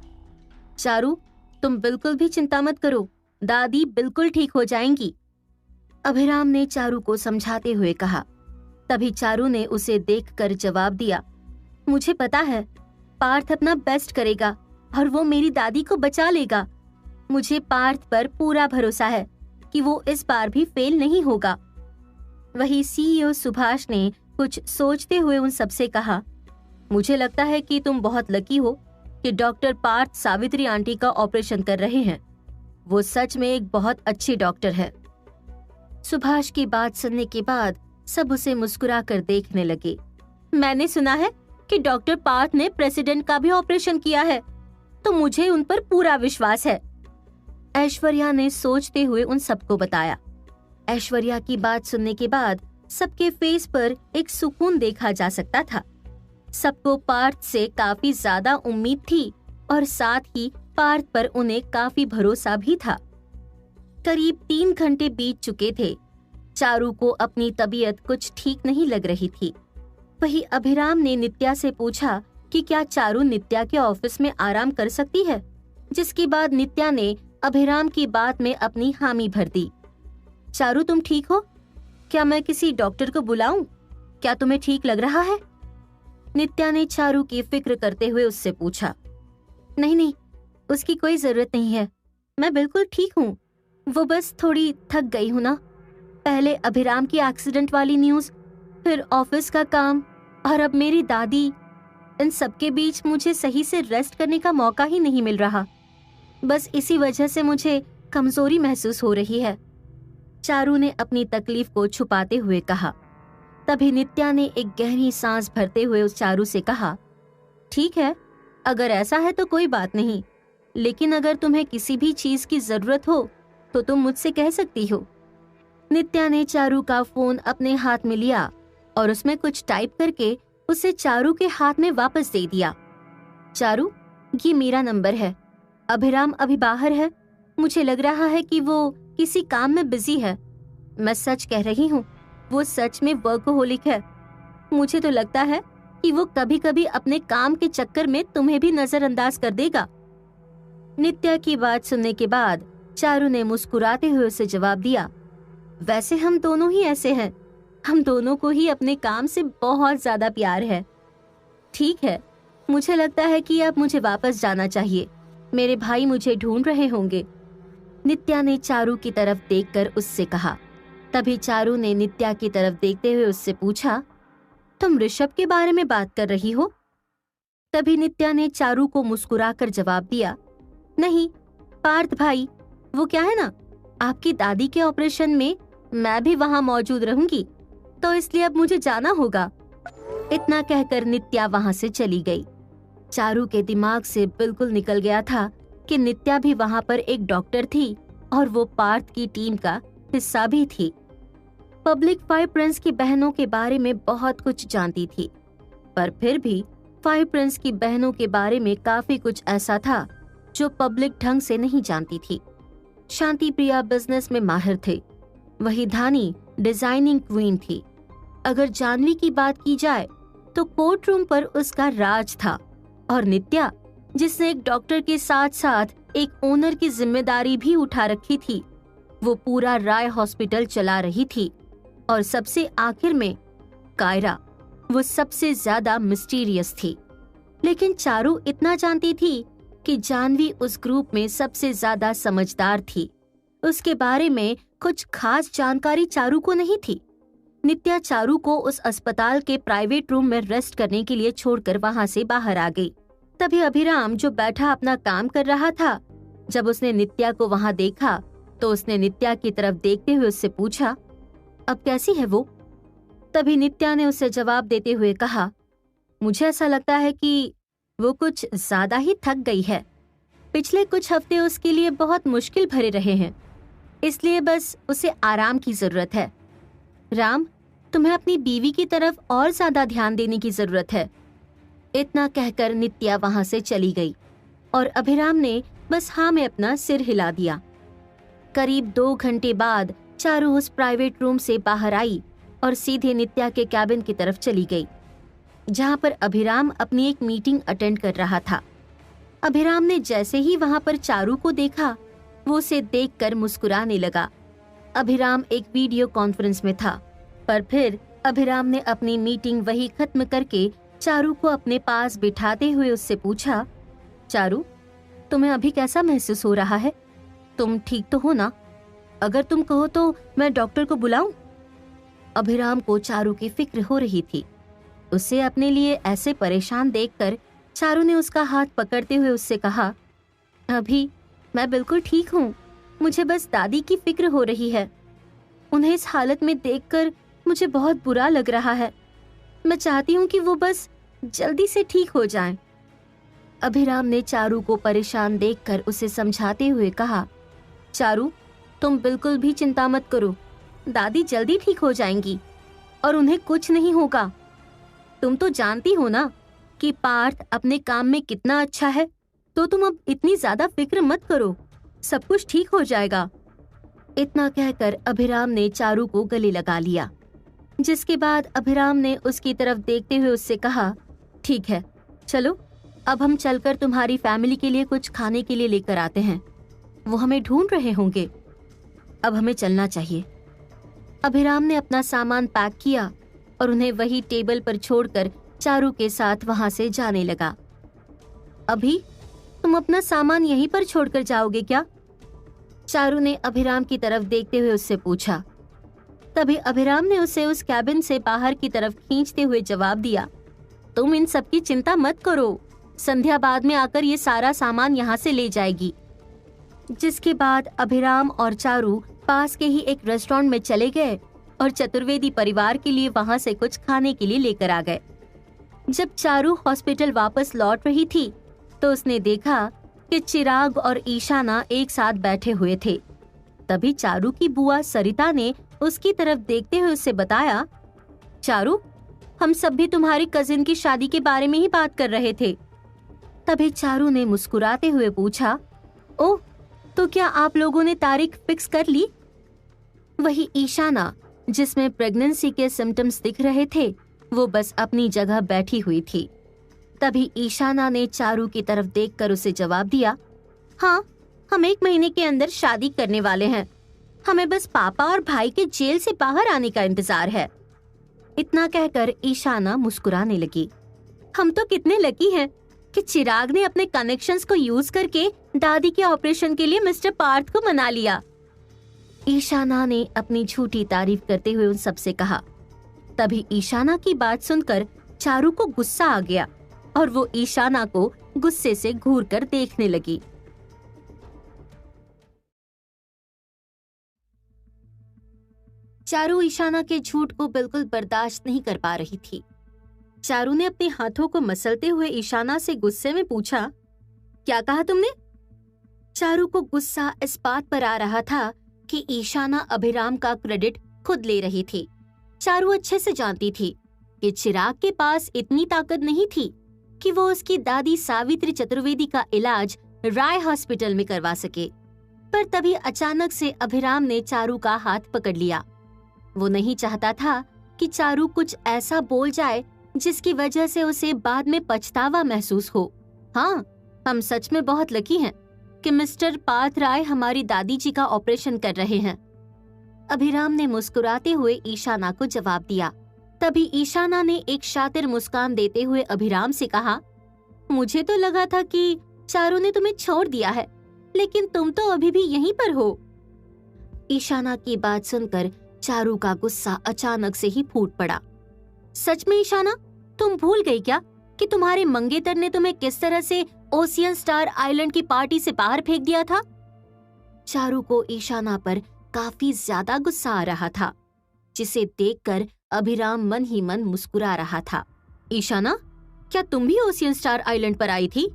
A: चारू, तुम बिल्कुल भी चिंता मत करो, दादी बिल्कुल ठीक हो जाएंगी, अभिराम ने चारू को समझाते हुए कहा। तभी चारू ने उसे देखकर जवाब दिया, मुझे पता है पार्थ अपना बेस्ट करेगा और वो मेरी दादी को बचा लेगा। मुझे पार्थ पर पूरा भरोसा है कि वो इस बार भी फेल नहीं होगा। वही सीईओ सुभाष ने कुछ सोचते हुए उन सबसे कहा, मुझे लगता है कि तुम बहुत लकी हो कि डॉक्टर पार्थ सावित्री आंटी का ऑपरेशन कर रहे हैं। वो सच में एक बहुत अच्छी डॉक्टर है। सुभाष की बात सुनने के बाद सब उसे मुस्कुरा कर देखने लगे। मैंने सुना है कि डॉक्टर पार्थ ने प्रेसिडेंट का भी ऑपरेशन किया है, तो मुझे उन पर पूरा विश्वास है, ऐश्वर्या ने सोचते हुए उन सबको बताया। ऐश्वर्या की बात सुनने के बाद सबके फेस पर एक सुकून देखा जा सकता था। सबको पार्थ से काफी ज्यादा उम्मीद थी और साथ ही पार्थ पर उन्हें काफी भरोसा भी था। करीब 3 घंटे बीत चुके थे। चारू को अपनी तबीयत कुछ ठीक नहीं लग रही थी। वही अभिराम ने नित्या से पूछा कि क्या चारू नित्या के ऑफिस में आराम कर सकती है, जिसके बाद नित्या ने अभिराम की बात में अपनी हामी भर दी। चारू, तुम ठीक हो? क्या मैं किसी डॉक्टर को बुलाऊं? क्या तुम्हें ठीक लग रहा है? नित्या ने चारू की फिक्र करते हुए उससे पूछा। नहीं नहीं, उसकी कोई जरूरत नहीं है, मैं बिल्कुल ठीक हूँ। वो बस थोड़ी थक गई हूँ ना। पहले अभिराम की एक्सीडेंट वाली न्यूज, फिर ऑफिस का काम और अब मेरी दादी, इन सबके बीच मुझे सही से रेस्ट करने का मौका ही नहीं मिल रहा। बस इसी वजह से मुझे कमजोरी महसूस हो रही है, चारू ने अपनी तकलीफ को छुपाते हुए कहा। तभी नित्या ने एक गहरी सांस भरते हुए उस चारू से कहा, ठीक है, अगर ऐसा है तो कोई बात नहीं, लेकिन अगर तुम्हें किसी भी चीज की जरूरत हो तो तुम मुझसे कह सकती हो। नित्या ने चारू का फोन अपने हाथ में लिया और उसमें कुछ टाइप करके उसे चारू के हाथ में वापस दे दिया। चारू, ये मेरा नंबर है। अभिराम अभी बाहर है, मुझे लग रहा है कि वो किसी काम में बिजी है। मैं सच कह रही हूँ, वो सच में वर्कहोलिक है। मुझे तो लगता है कि वो कभी कभी अपने काम के चक्कर में तुम्हें भी नजरअंदाज कर देगा। नित्या की बात सुनने के बाद चारू ने मुस्कुराते हुए उसे जवाब दिया, वैसे हम दोनों ही ऐसे हैं, हम दोनों को ही अपने काम से बहुत ज्यादा प्यार है। ठीक है, मुझे लगता है कि अब मुझे वापस जाना चाहिए, मेरे भाई मुझे ढूंढ रहे होंगे। नित्या ने चारू की तरफ देखकर उससे कहा। तभी चारू ने नित्या की तरफ देखते हुए उससे पूछा, तुम ऋषभ के बारे में बात कर रही हो? तभी नित्या ने चारू को मुस्कुराकर जवाब दिया, नहीं पार्थ भाई, वो क्या है ना, आपकी दादी के ऑपरेशन में मैं भी वहां मौजूद रहूंगी, तो इसलिए अब मुझे जाना होगा। इतना कहकर नित्या वहां से चली गई। चारू के दिमाग से बिल्कुल निकल गया था कि नित्या भी वहां पर एक डॉक्टर थी और वो पार्थ की टीम का हिस्सा भी थी। पब्लिक 5 प्रिंस की बहनों के बारे में बहुत कुछ जानती थी, पर फिर भी 5 प्रिंस की बहनों के बारे में काफी कुछ ऐसा था जो पब्लिक ढंग से नहीं जानती थी। शांति प्रिया बिजनेस में माहिर थे, वही धानी डिजाइनिंग क्वीन थी। अगर जानवी की बात की जाए तो कोर्ट रूम पर उसका राज था, और नित्या, जिसने एक डॉक्टर के साथ साथ एक ओनर की जिम्मेदारी भी उठा रखी थी, वो पूरा राय हॉस्पिटल चला रही थी। और सबसे आखिर में कायरा, वो सबसे ज्यादा मिस्टीरियस थी। लेकिन चारू इतना जानती थी कि जानवी उस ग्रुप में सबसे ज्यादा समझदार थी। उसके बारे में कुछ खास जानकारी चारू को नहीं थी। नित्या चारू को उस अस्पताल के प्राइवेट रूम में रेस्ट करने के लिए छोड़कर वहां से बाहर आ गई। तभी अभिराम, जो बैठा अपना काम कर रहा था, जब उसने नित्या को वहां देखा तो उसने नित्या की तरफ देखते हुए उससे पूछा, अब कैसी है वो? तभी नित्या ने उसे जवाब देते हुए कहा, मुझे ऐसा लगता है कि वो कुछ ज्यादा ही थक गई है। पिछले कुछ हफ्ते उसके लिए बहुत मुश्किल भरे रहे हैं, इसलिए बस उसे आराम की जरूरत है। राम, तुम्हें अपनी बीवी की तरफ और ज्यादा ध्यान देने की जरूरत है। इतना कहकर नित्या वहां से चली गई और अभिराम ने बस हाँ में अपना सिर हिला दिया। करीब 2 घंटे बाद चारू उस प्राइवेट रूम से बाहर आई और सीधे नित्या के कैबिन की तरफ चली गई, जहां पर अभिराम अपनी एक मीटिंग अटेंड कर रहा था। अभिराम ने जैसे ही वहां पर चारू को देखा, वो उसे देखकर मुस्कुराने लगा। अभिराम एक वीडियो कॉन्फ्रेंस में था, पर फिर अभिराम ने अपनी मीटिंग वही खत्म करके चारू को अपने पास बिठाते हुए उससे पूछा, चारू, तुम्हें अभी कैसा महसूस हो रहा है? तुम ठीक तो हो ना? अगर तुम कहो तो मैं डॉक्टर को बुलाऊं? अभिराम को चारू की फिक्र हो रही थी। उसे अपने लिए ऐसे परेशान देखकर चारू ने उसका हाथ पकड़ते हुए उससे कहा, अभी मैं बिल्कुल ठीक हूँ, मुझे बस दादी की फिक्र हो रही है। उन्हें इस हालत में देखकर मुझे बहुत बुरा लग रहा है। मैं चाहती हूँ कि वो बस जल्दी से ठीक हो जाएं। अभिराम ने चारू को परेशान देखकर उसे समझाते हुए कहा, चारू, तुम बिल्कुल भी चिंता मत करो, दादी जल्दी ठीक हो जाएंगी और उन्हें कुछ नहीं होगा। तुम तो जानती हो ना कि पार्थ अपने काम में कितना अच्छा है, तो तुम अब इतनी ज्यादा फिक्र मत करो, सब कुछ ठीक हो जाएगा। इतना कहकर अभिराम ने चारू को गले लगा लिया, जिसके बाद अभिराम ने उसकी तरफ देखते हुए उससे कहा, ठीक है, चलो अब हम चलकर तुम्हारी फैमिली के लिए कुछ खाने के लिए लेकर आते हैं। वो हमें ढूंढ रहे होंगे, अब हमें चलना चाहिए। अभिराम ने अपना सामान पैक किया और उन्हें वही टेबल पर छोड़कर चारू के साथ वहां से जाने लगा। अभी तुम अपना सामान यहीं पर छोड़कर जाओगे क्या? चारू ने अभिराम की तरफ देखते हुए उससे पूछा। तभी अभिराम ने उसे उस कैबिन से बाहर की तरफ खींचते हुए जवाब दिया, तुम इन सब की चिंता मत करो, संध्या बाद में आकर ये सारा सामान यहाँ से ले जाएगी। जिसके बाद अभिराम और चारू पास के ही एक रेस्टोरेंट में चले गए और चतुर्वेदी परिवार के लिए वहां से कुछ खाने के लिए लेकर आ गए। जब चारू हॉस्पिटल वापस लौट रही थी तो उसने देखा कि चिराग और ईशाना एक साथ बैठे हुए थे। तभी चारू की बुआ सरिता ने उसकी तरफ देखते हुए उससे बताया, चारू, हम सब भी तुम्हारी कजिन की शादी के बारे में ही बात कर रहे थे। तभी चारू ने मुस्कुराते हुए पूछा, ओह, तो क्या आप लोगों ने तारीख फिक्स कर ली? वही ईशाना, जिसमें प्रेगनेंसी के सिम्टम्स दिख रहे थे, वो बस अपनी जगह बैठी हुई थी। तभी ईशाना ने चारू की तरफ देखकर उसे जवाब दिया, हाँ, हम 1 महीने के अंदर शादी करने वाले हैं। हमें बस पापा और भाई के जेल से बाहर आने का इंतजार है। इतना कहकर ईशाना मुस्कुराने लगी। हम तो कितने लकी हैं कि चिराग ने अपने कनेक्शंस को यूज करके दादी के ऑपरेशन के लिए मिस्टर पार्थ को मना लिया। ईशाना ने अपनी झूठी तारीफ करते हुए उन सबसे कहा। तभी ईशाना की बात सुनकर चारू को गुस्सा आ गया और वो ईशाना को गुस्से से घूर कर देखने लगी। चारू ईशाना के झूठ को बिल्कुल बर्दाश्त नहीं कर पा रही थी। चारू ने अपने हाथों को मसलते हुए ईशाना से गुस्से में पूछा, क्या कहा तुमने? चारू को गुस्सा इस बात पर आ रहा था कि ईशाना अभिराम का क्रेडिट खुद ले रही थी। चारू अच्छे से जानती थी कि चिराग के पास इतनी ताकत नहीं थी कि वो उसकी दादी सावित्री चतुर्वेदी का इलाज राय हॉस्पिटल में करवा सके। पर तभी अचानक से अभिराम ने चारू का हाथ पकड़ लिया। वो नहीं चाहता था कि चारू कुछ ऐसा बोल जाए जिसकी वजह से उसे बाद में पछतावा महसूस हो। हाँ, हम सच में बहुत लकी हैं कि मिस्टर पार्थ राय हमारी दादी जी का ऑपरेशन कर रहे हैं। अभिराम ने मुस्कुराते हुए ईशाना को जवाब दिया। तभी ईशाना ने एक शातिर मुस्कान देते हुए अभिराम से कहा, मुझे तो लगा था कि चारू ने तुम्हें छोड़ दिया है, लेकिन तुम तो अभी भी यहीं पर हो। ईशाना की बात सुनकर चारू का गुस्सा अचानक से ही फूट पड़ा। सच में ईशाना, तुम भूल गई क्या कि तुम्हारे मंगेतर ने तुम्हें किस तरह से ओशियन स्टार आइलैंड की पार्टी से बाहर फेंक दिया था? चारू को ईशाना पर काफी ज्यादा गुस्सा आ रहा था, जिसे देखकर अभिराम मन ही मन मुस्कुरा रहा था। ईशाना, क्या तुम भी ओशियन स्टार आइलैंड पर आई थी?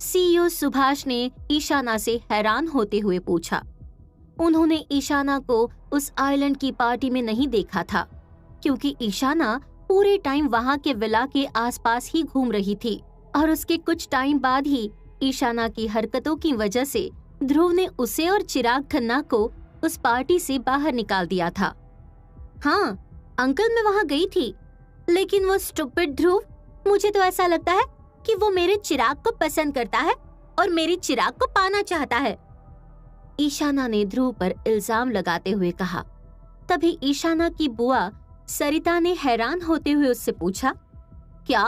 A: सीईओ सुभाष ने ईशाना से हैरान होते हुए पूछा। उन्होंने ईशाना को उस आइलैंड की पार्टी में नहीं देखा था, क्योंकि ईशाना पूरे टाइम वहां के विला के आसपास ही घूम रही थी और उसके कुछ टाइम बाद ही ईशाना की हरकतों की वजह से ध्रुव ने उसे और चिराग खन्ना को उस पार्टी से बाहर निकाल दिया था। हाँ अंकल, मैं वहां गई थी, लेकिन वो स्टूपिड ध्रुव, मुझे तो ऐसा लगता है कि वो मेरे चिराग को पसंद करता है और मेरे चिराग को पाना चाहता है। ईशाना ने ध्रुव पर इल्जाम लगाते हुए कहा। तभी ईशाना की बुआ सरिता ने हैरान होते हुए उससे पूछा, क्या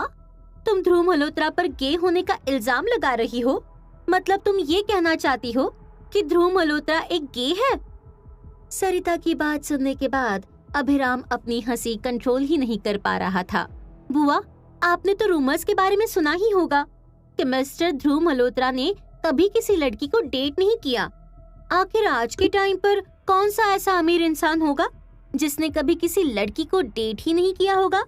A: तुम ध्रुव मल्होत्रा पर गे होने का इल्जाम लगा रही हो? मतलब तुम ये कहना चाहती हो कि ध्रुव मल्होत्रा एक गे है? सरिता की बात सुनने के बाद अभिराम अपनी हंसी कंट्रोल ही नहीं कर पा रहा था। बुआ, आपने तो रूमर्स के बारे में सुना ही होगा कि मिस्टर ध्रुव मल्होत्रा ने कभी किसी लड़की को डेट नहीं किया। आखिर आज के टाइम पर कौन सा ऐसा अमीर इंसान होगा जिसने कभी किसी लड़की को डेट ही नहीं किया होगा?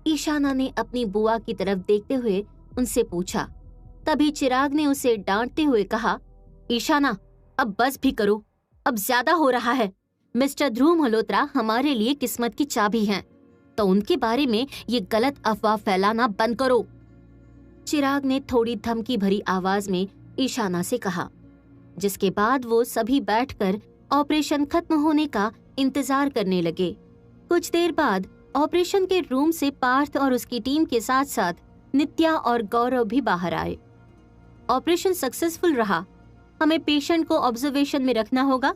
A: ईशाना ने अपनी बुआ की तरफ देखते हुए उनसे पूछा। तभी चिराग ने उसे डांटते हुए कहा, ईशाना, अब बस भी करो, अब ज्यादा हो रहा है। मिस्टर ध्रुव मल्होत्रा हमारे लिए किस्मत की चाबी हैं, तो उनके बारे में ये गलत अफवाह फैलाना बंद करो। चिराग ने थोड़ी धमकी भरी आवाज में ईशाना से कहा, जिसके बाद वो सभी बैठकर ऑपरेशन खत्म होने का इंतजार करने लगे। कुछ देर बाद ऑपरेशन के रूम से पार्थ और उसकी टीम के साथ साथ नित्या और गौरव भी बाहर आए। ऑपरेशन सक्सेसफुल रहा। हमें पेशेंट को ऑब्जर्वेशन में रखना होगा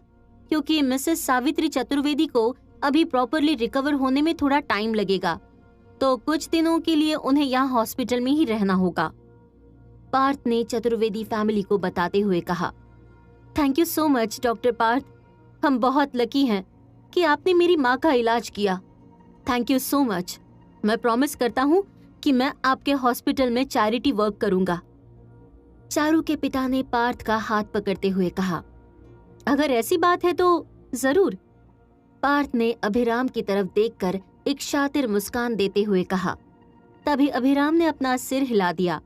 A: क्योंकि मिसेस सावित्री चतुर्वेदी को अभी प्रॉपरली रिकवर होने में थोड़ा टाइम लगेगा, तो कुछ दिनों के लिए उन्हें यहाँ हॉस्पिटल में ही रहना होगा। पार्थ ने चतुर्वेदी फैमिली को बताते हुए कहा, thank you so much doctor Parth, हम बहुत लकी हैं कि आपने मेरी माँ का इलाज किया। Thank you so much. मैं प्रॉमिस करता हूँ कि मैं आपके हॉस्पिटल में चैरिटी वर्क करूंगा। चारू के पिता ने पार्थ का हाथ पकड़ते हुए कहा, अगर ऐसी बात है तो जरूर। पार्थ ने अभिराम की तरफ देखकर एक शातिर मुस्कान देते हुए कहा। तभी अभिराम ने अपना सिर हिला दिया।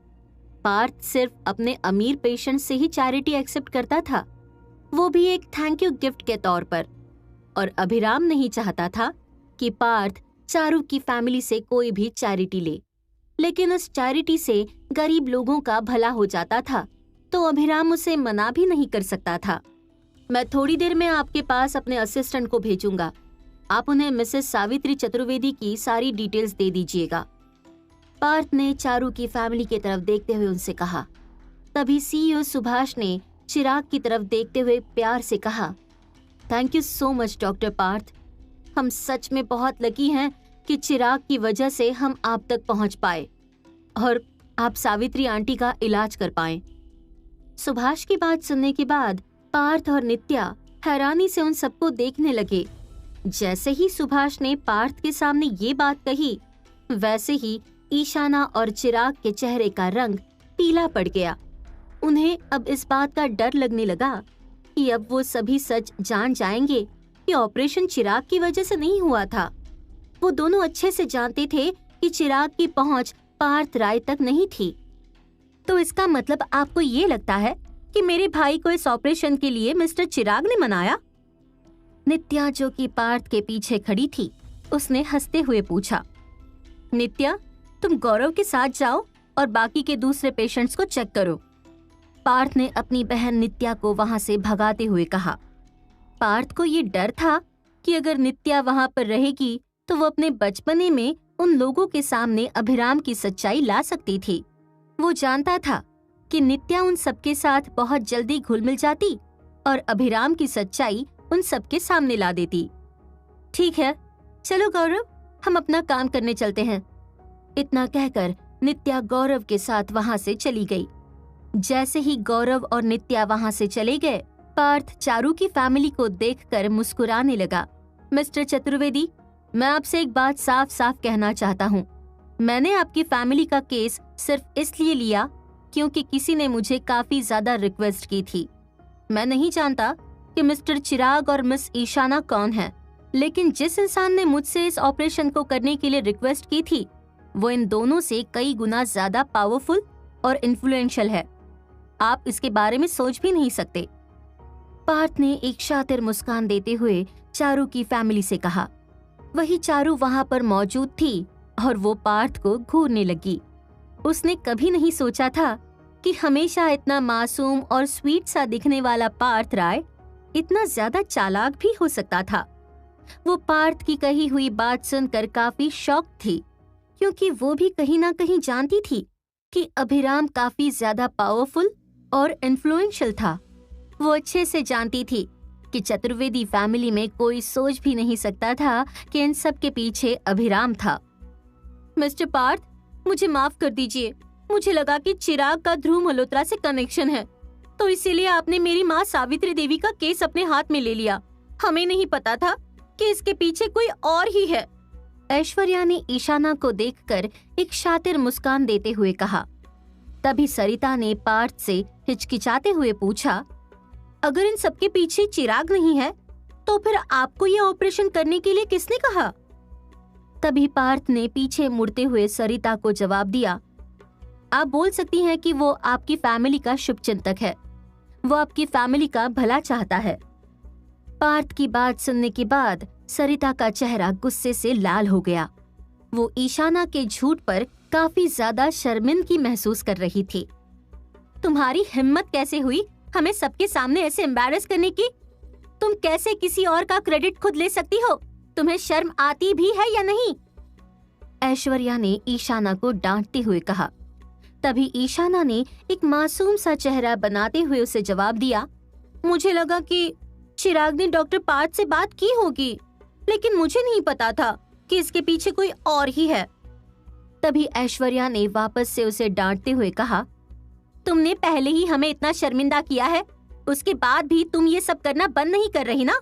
A: पार्थ सिर्फ अपने अमीर पेशेंट से ही चैरिटी एक्सेप्ट करता था, वो भी एक थैंक यू गिफ्ट के तौर पर। और अभिराम नहीं चाहता था कि पार्थ चारू की फैमिली से कोई भी चैरिटी ले, लेकिन उस चैरिटी से गरीब लोगों का भला हो जाता था, तो अभिराम उसे मना भी नहीं कर सकता था। मैं थोड़ी देर में आपके पास अपने असिस्टेंट को भेजूंगा, आप उन्हें मिसेस सावित्री चतुर्वेदी की सारी डिटेल्स दे दीजिएगा। पार्थ ने चारू की फैमिली की तरफ देखते हुए उनसे कहा। तभी सीईओ सुभाष ने चिराग की तरफ देखते हुए प्यार से कहा, thank you so much doctor Parth, हम सच में बहुत लकी हैं कि चिराग की वजह से हम आप तक पहुंच पाए और आप सावित्री आंटी का इलाज कर पाए। सुभाष की बात सुनने के बाद पार्थ और नित्या हैरानी से उन सबको देखने लगे। जैसे ही सुभाष ने पार्थ के सामने ये बात कही, वैसे ही ईशाना और चिराग के चेहरे का रंग पीला पड़ गया। उन्हें अब इस बात का डर लगने लगा कि अब वो सभी सच जान जाएंगे कि ऑपरेशन चिराग की वजह से नहीं हुआ था। वो दोनों अच्छे से जानते थे कि चिराग की पहुंच पार्थ राय तक नहीं थी। तो इसका मतलब आपको ये लगता है कि मेरे भाई को इस ऑपरेशन के लिए मिस्टर चिराग ने मनाया? नित्या, जो कि पार्थ के पीछे खड़ी थी, उसने हंसते हुए पूछा। नित्या, तुम गौरव के साथ जाओ और बाकी के दूसरे पेशेंट्स को चेक करो। पार्थ ने अपनी बहन नित्या को वहां से भगाते हुए कहा। पार्थ को ये डर था कि अगर नित्या वहां पर रहेगी तो वो अपने बचपने में उन लोगों के सामने अभिराम की सच्चाई ला सकती थी। वो जानता था कि नित्या उन सबके साथ बहुत जल्दी घुल मिल जाती और अभिराम की सच्चाई उन सबके सामने ला देती। ठीक है, चलो गौरव, हम अपना काम करने चलते हैं। इतना कहकर नित्या गौरव के साथ वहां से चली गई। जैसे ही गौरव और नित्या वहां से चले गए, पार्थ चारू की फैमिली को देखकर मुस्कुराने लगा। मिस्टर चतुर्वेदी, मैं आपसे एक बात साफ साफ कहना चाहता हूँ। मैंने आपकी फैमिली का केस सिर्फ इसलिए लिया क्योंकि किसी ने मुझे काफी ज्यादा रिक्वेस्ट की थी। मैं नहीं जानता कि मिस्टर चिराग और मिस ईशाना कौन है, लेकिन जिस इंसान ने मुझसे इस ऑपरेशन को करने के लिए रिक्वेस्ट की थी, वो इन दोनों से कई गुना ज्यादा पावरफुल और इन्फ्लुएंशियल है। आप इसके बारे में सोच भी नहीं सकते। पार्थ ने एक शातिर मुस्कान देते हुए चारू की फैमिली से कहा। वही चारू वहां पर मौजूद थी और वो पार्थ को घूरने लगी। उसने कभी नहीं सोचा था कि हमेशा इतना मासूम और स्वीट सा दिखने वाला पार्थ राय इतना ज्यादा चालाक भी हो सकता था। वो पार्थ की कही हुई बात सुनकर काफी शॉक थी, क्योंकि वो भी कहीं ना कहीं जानती थी कि अभिराम काफी ज्यादा पावरफुल और इन्फ्लुएंशियल था। वो अच्छे से जानती थी कि चतुर्वेदी फैमिली में कोई सोच भी नहीं सकता था कि इन सब के पीछे अभिराम था। मिस्टर पार्थ, मुझे माफ कर दीजिए। मुझे लगा कि चिराग का ध्रुव मल्होत्रा से कनेक्शन है, तो इसीलिए आपने मेरी माँ सावित्री देवी का केस अपने हाथ में ले लिया। हमें नहीं पता था कि इसके पीछे कोई और ही है। ऐश्वर्या ने ईशाना को देखकर एक शातिर मुस्कान देते हुए कहा। तभी सरिता ने पार्थ से हिचकिचाते हुए पूछा, अगर इन सबके पीछे चिराग नहीं है, तो फिर आपको ये ऑपरेशन करने के लिए किसने कहा? तभी पार्थ ने पीछे मुड़ते हुए सरिता को जवाब दिया, आप बोल सकती हैं कि वो आपकी फैमिली का शुभचिंतक है। वो आपकी फैमिली का भला चाहता है। पार्थ की बात सुनने के बाद सरिता का चेहरा गुस्से से लाल हो गया। वो ईशाना के झूठ पर काफी ज्यादा शर्मिंदगी महसूस कर रही थी। तुम्हारी हिम्मत कैसे हुई हमें सबके सामने ऐसे एम्बैरेस करने की? तुम कैसे किसी और का क्रेडिट खुद ले सकती हो? तुम्हें शर्म आती भी है या नहीं? ऐश्वर्या ने ईशाना को डांटते हुए कहा। तभी ईशाना ने एक मासूम सा चेहरा बनाते हुए उसे जवाब दिया, मुझे लगा कि चिराग ने डॉक्टर पार्थ से बात की होगी, लेकिन मुझे नहीं पता था कि इसके पीछे कोई और ही है। तभी ऐश्वर्या ने वापस से उसे डांटते हुए कहा, तुमने पहले ही हमें इतना शर्मिंदा किया है, उसके बाद भी तुम ये सब करना बंद नहीं कर रही ना?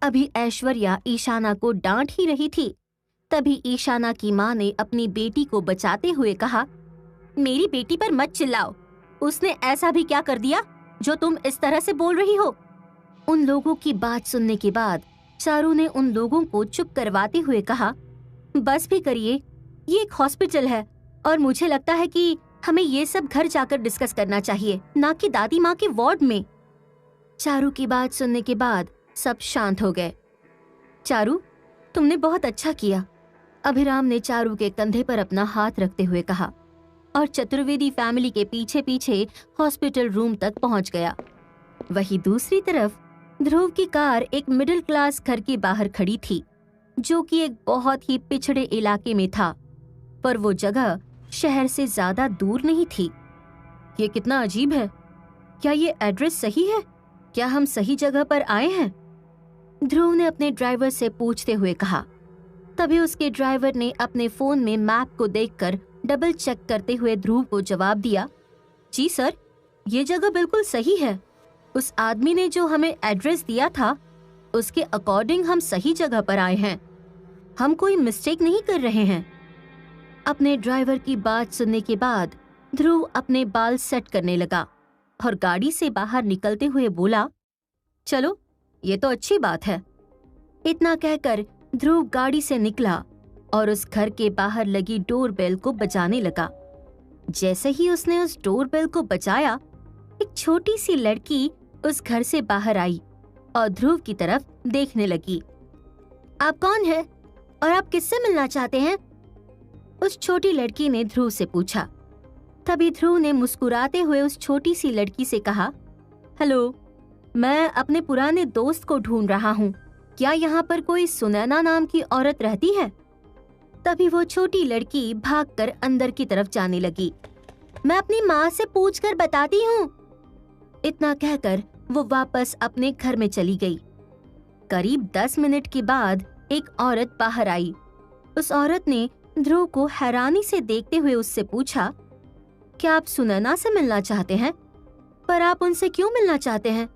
A: अभी ऐश्वर्या ईशाना को डांट ही रही थी, तभी ईशाना की माँ ने अपनी बेटी को बचाते हुए कहा, मेरी बेटी पर मत चिल्लाओ, उसने ऐसा भी क्या कर दिया जो तुम इस तरह से बोल रही हो? उन लोगों की बात सुनने के बाद चारू ने उन लोगों को चुप करवाते हुए कहा, बस भी करिए, ये एक हॉस्पिटल है और मुझे लगता है कि हमें ये सब घर जाकर डिस्कस करना चाहिए, ना कि दादी माँ के वार्ड में। चारू की बात सुनने के बाद सब शांत हो गए। चारू, तुमने बहुत अच्छा किया, अभिराम ने चारू के कंधे पर अपना हाथ रखते हुए कहा और चतुर्वेदी फैमिली के पीछे पीछे हॉस्पिटल रूम तक पहुंच गया। वहीं दूसरी तरफ ध्रुव की कार एक मिडिल क्लास घर के बाहर खड़ी थी, जो कि एक बहुत ही पिछड़े इलाके में था, पर वो जगह शहर से ज्यादा दूर नहीं थी। ये कितना अजीब है, क्या ये एड्रेस सही है? क्या हम सही जगह पर आए हैं? ध्रुव ने अपने ड्राइवर से पूछते हुए कहा। तभी उसके ड्राइवर ने अपने फोन में मैप को देखकर डबल चेक करते हुए ध्रुव को जवाब दिया, जी सर, ये जगह बिल्कुल सही है। उस आदमी ने जो हमें एड्रेस दिया था, उसके अकॉर्डिंग हम सही जगह पर आए हैं। हम कोई मिस्टेक नहीं कर रहे हैं। अपने ड्राइवर की बात सुनने के बाद ध्रुव अपने बाल सेट करने लगा और गाड़ी से बाहर निकलते हुए बोला, चलो, ये तो अच्छी बात है। इतना कहकर ध्रुव गाड़ी से निकला और उस घर के बाहर लगी डोरबेल को बजाने लगा। जैसे ही उसने उस डोरबेल को बजाया, एक छोटी सी लड़की उस घर से बाहर आई और ध्रुव की तरफ देखने लगी। आप कौन हैं और आप किससे मिलना चाहते हैं? उस छोटी लड़की ने ध्रुव से पूछा। तभी ध्रुव ने मुस्कुराते हुए उस छोटी सी लड़की से कहा, हेलो, मैं अपने पुराने दोस्त को ढूंढ रहा हूँ। क्या यहाँ पर कोई सुनैना नाम की औरत रहती है? तभी वो छोटी लड़की भागकर अंदर की तरफ जाने लगी। मैं अपनी माँ से पूछकर बताती हूँ। इतना कहकर वो वापस अपने घर में चली गई। करीब 10 मिनट के बाद एक औरत बाहर आई। उस औरत ने ध्रुव को हैरानी से देखते हुए उससे पूछा, क्या आप सुनैना से मिलना चाहते हैं? पर आप उनसे क्यों मिलना चाहते हैं?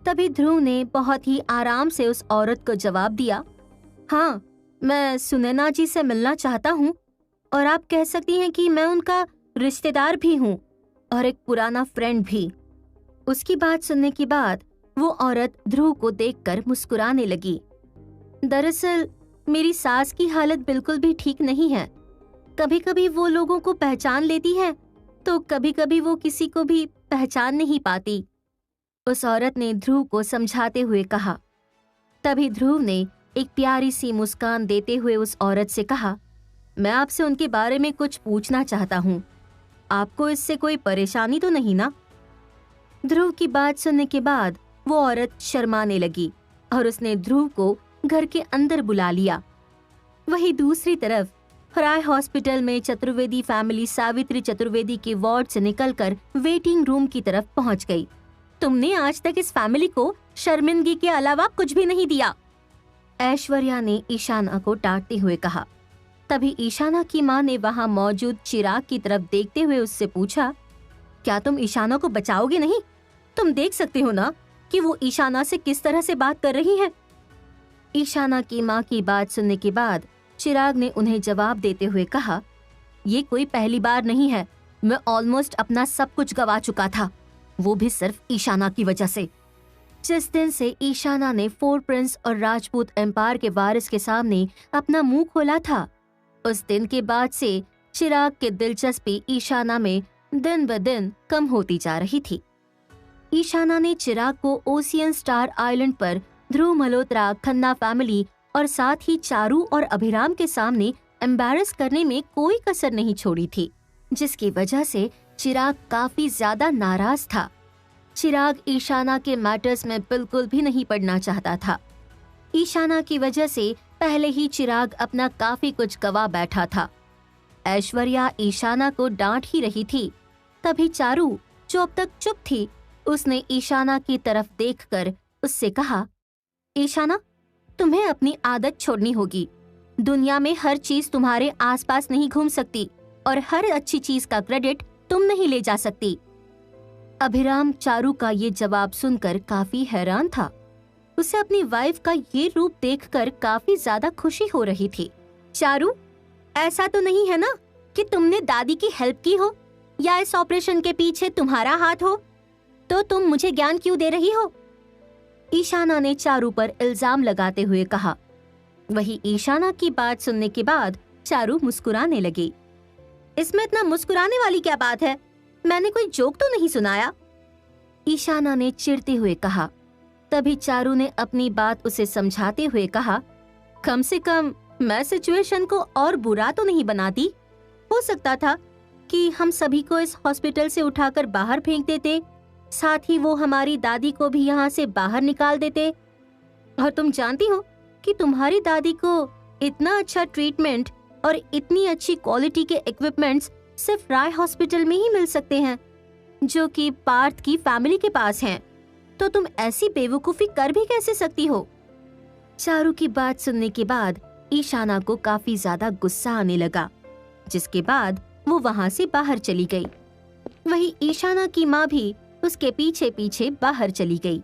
A: तभी ध्रुव ने बहुत ही आराम से उस औरत को जवाब दिया, हाँ, मैं सुनैना जी से मिलना चाहता हूँ और आप कह सकती हैं कि मैं उनका रिश्तेदार भी हूँ और एक पुराना फ्रेंड भी। उसकी बात सुनने के बाद वो औरत ध्रुव को देखकर मुस्कुराने लगी। दरअसल मेरी सास की हालत बिल्कुल भी ठीक नहीं है। कभी कभी वो लोगों को पहचान लेती है तो कभी कभी वो किसी को भी पहचान नहीं पाती, उस औरत ने ध्रुव को समझाते हुए कहा। तभी ध्रुव ने एक प्यारी सी मुस्कान देते हुए उस औरत से कहा, मैं आपसे उनके बारे में कुछ पूछना चाहता हूँ। आपको इससे कोई परेशानी तो नहीं ना? ध्रुव की बात सुनने के बाद वो औरत शर्माने लगी और उसने ध्रुव को घर के अंदर बुला लिया। वहीं दूसरी तरफ राय हॉस्पिटल में चतुर्वेदी फैमिली सावित्री चतुर्वेदी के वार्ड से निकलकर वेटिंग रूम की तरफ पहुंच गई। तुमने आज तक इस फैमिली को शर्मिंदगी के अलावा कुछ भी नहीं दिया, ऐश्वर्या ने ईशाना को डांटते हुए कहा। तभी ईशाना की माँ ने वहां मौजूद चिराग की तरफ देखते हुए उससे पूछा, क्या तुम ईशाना को बचाओगे नहीं? तुम देख सकते हो ना कि वो ईशाना से किस तरह से बात कर रही है। ईशाना की माँ की बात सुनने के बाद चिराग ने उन्हें जवाब देते हुए कहा, ये कोई पहली बार नहीं है। मैं ऑलमोस्ट अपना सब कुछ गवा चुका था, वो भी सिर्फ ईशाना की वजह से। जिस दिन से ईशाना ने फोर प्रिंस और राजपूत एम्पायर के वारिस के सामने अपना मुंह खोला था, उस दिन के बाद से चिराग की दिलचस्पी ईशाना में दिन ब दिन कम होती जा रही थी। ईशाना ने चिराग को ओशियन स्टार आइलैंड पर ध्रुव मल्होत्रा, खन्ना फैमिली और साथ ही चारू और अभिराम के सामने एम्बैरस करने में कोई कसर नहीं छोड़ी थी, जिसकी वजह से चिराग काफी ज्यादा नाराज था। चिराग ईशाना के मैटर्स में बिल्कुल भी नहीं पड़ना चाहता था। ईशाना की वजह से पहले ही चिराग अपना काफी कुछ गवा बैठा था। ऐश्वर्या ईशाना को डांट ही रही थी, तभी चारू, जो अब तक चुप थी, उसने ईशाना की तरफ देखकर उससे कहा, ईशाना, तुम्हें अपनी आदत छोड़नी होगी। दुनिया में हर चीज तुम्हारे आसपास नहीं घूम सकती और हर अच्छी चीज का क्रेडिट तुम नहीं ले जा सकती। अभिराम चारू का ये जवाब सुनकर काफी हैरान था। उसे अपनी वाइफ का ये रूप देखकर काफी ज्यादा खुशी हो रही थी। चारू, ऐसा तो नहीं है ना कि तुमने दादी की हेल्प की हो या इस ऑपरेशन के पीछे तुम्हारा हाथ हो? तो तुम मुझे ज्ञान क्यों दे रही हो? ईशाना ने चारू पर इल्जाम लगाते हुए कहा। वही ईशाना की बात सुनने के बाद चारू मुस्कुराने लगी। इसमें इतना मुस्कुराने वाली क्या बात है? मैंने कोई जोक तो नहीं सुनाया? ईशाना ने चिढ़ते हुए कहा। तभी चारू ने अपनी बात उसे समझाते हुए कहा, कम से कम मैं सिचुएशन को और बुरा तो नहीं बनाती। हो सकता था कि हम सभी को इस हॉस्पिटल से उठाकर बाहर फेंक देते, साथ ही वो हमारी दादी को भी यहाँ से बाहर निकाल देते। और तुम जानती हो कि तुम्हारी दादी को इतना अच्छा ट्रीटमेंट और इतनी अच्छी क्वालिटी के इक्विपमेंट्स सिर्फ राय हॉस्पिटल में ही मिल सकते हैं, जो कि पार्थ की फैमिली के पास हैं। तो तुम ऐसी बेवकूफी कर भी कैसे सकती हो? चारू की बात सुनने के बाद ईशाना को काफी ज्यादा गुस्सा आने लगा, जिसके बाद वो वहाँ से बाहर चली गई। वही ईशाना की माँ भी उसके पीछे पीछे बाहर चली गई।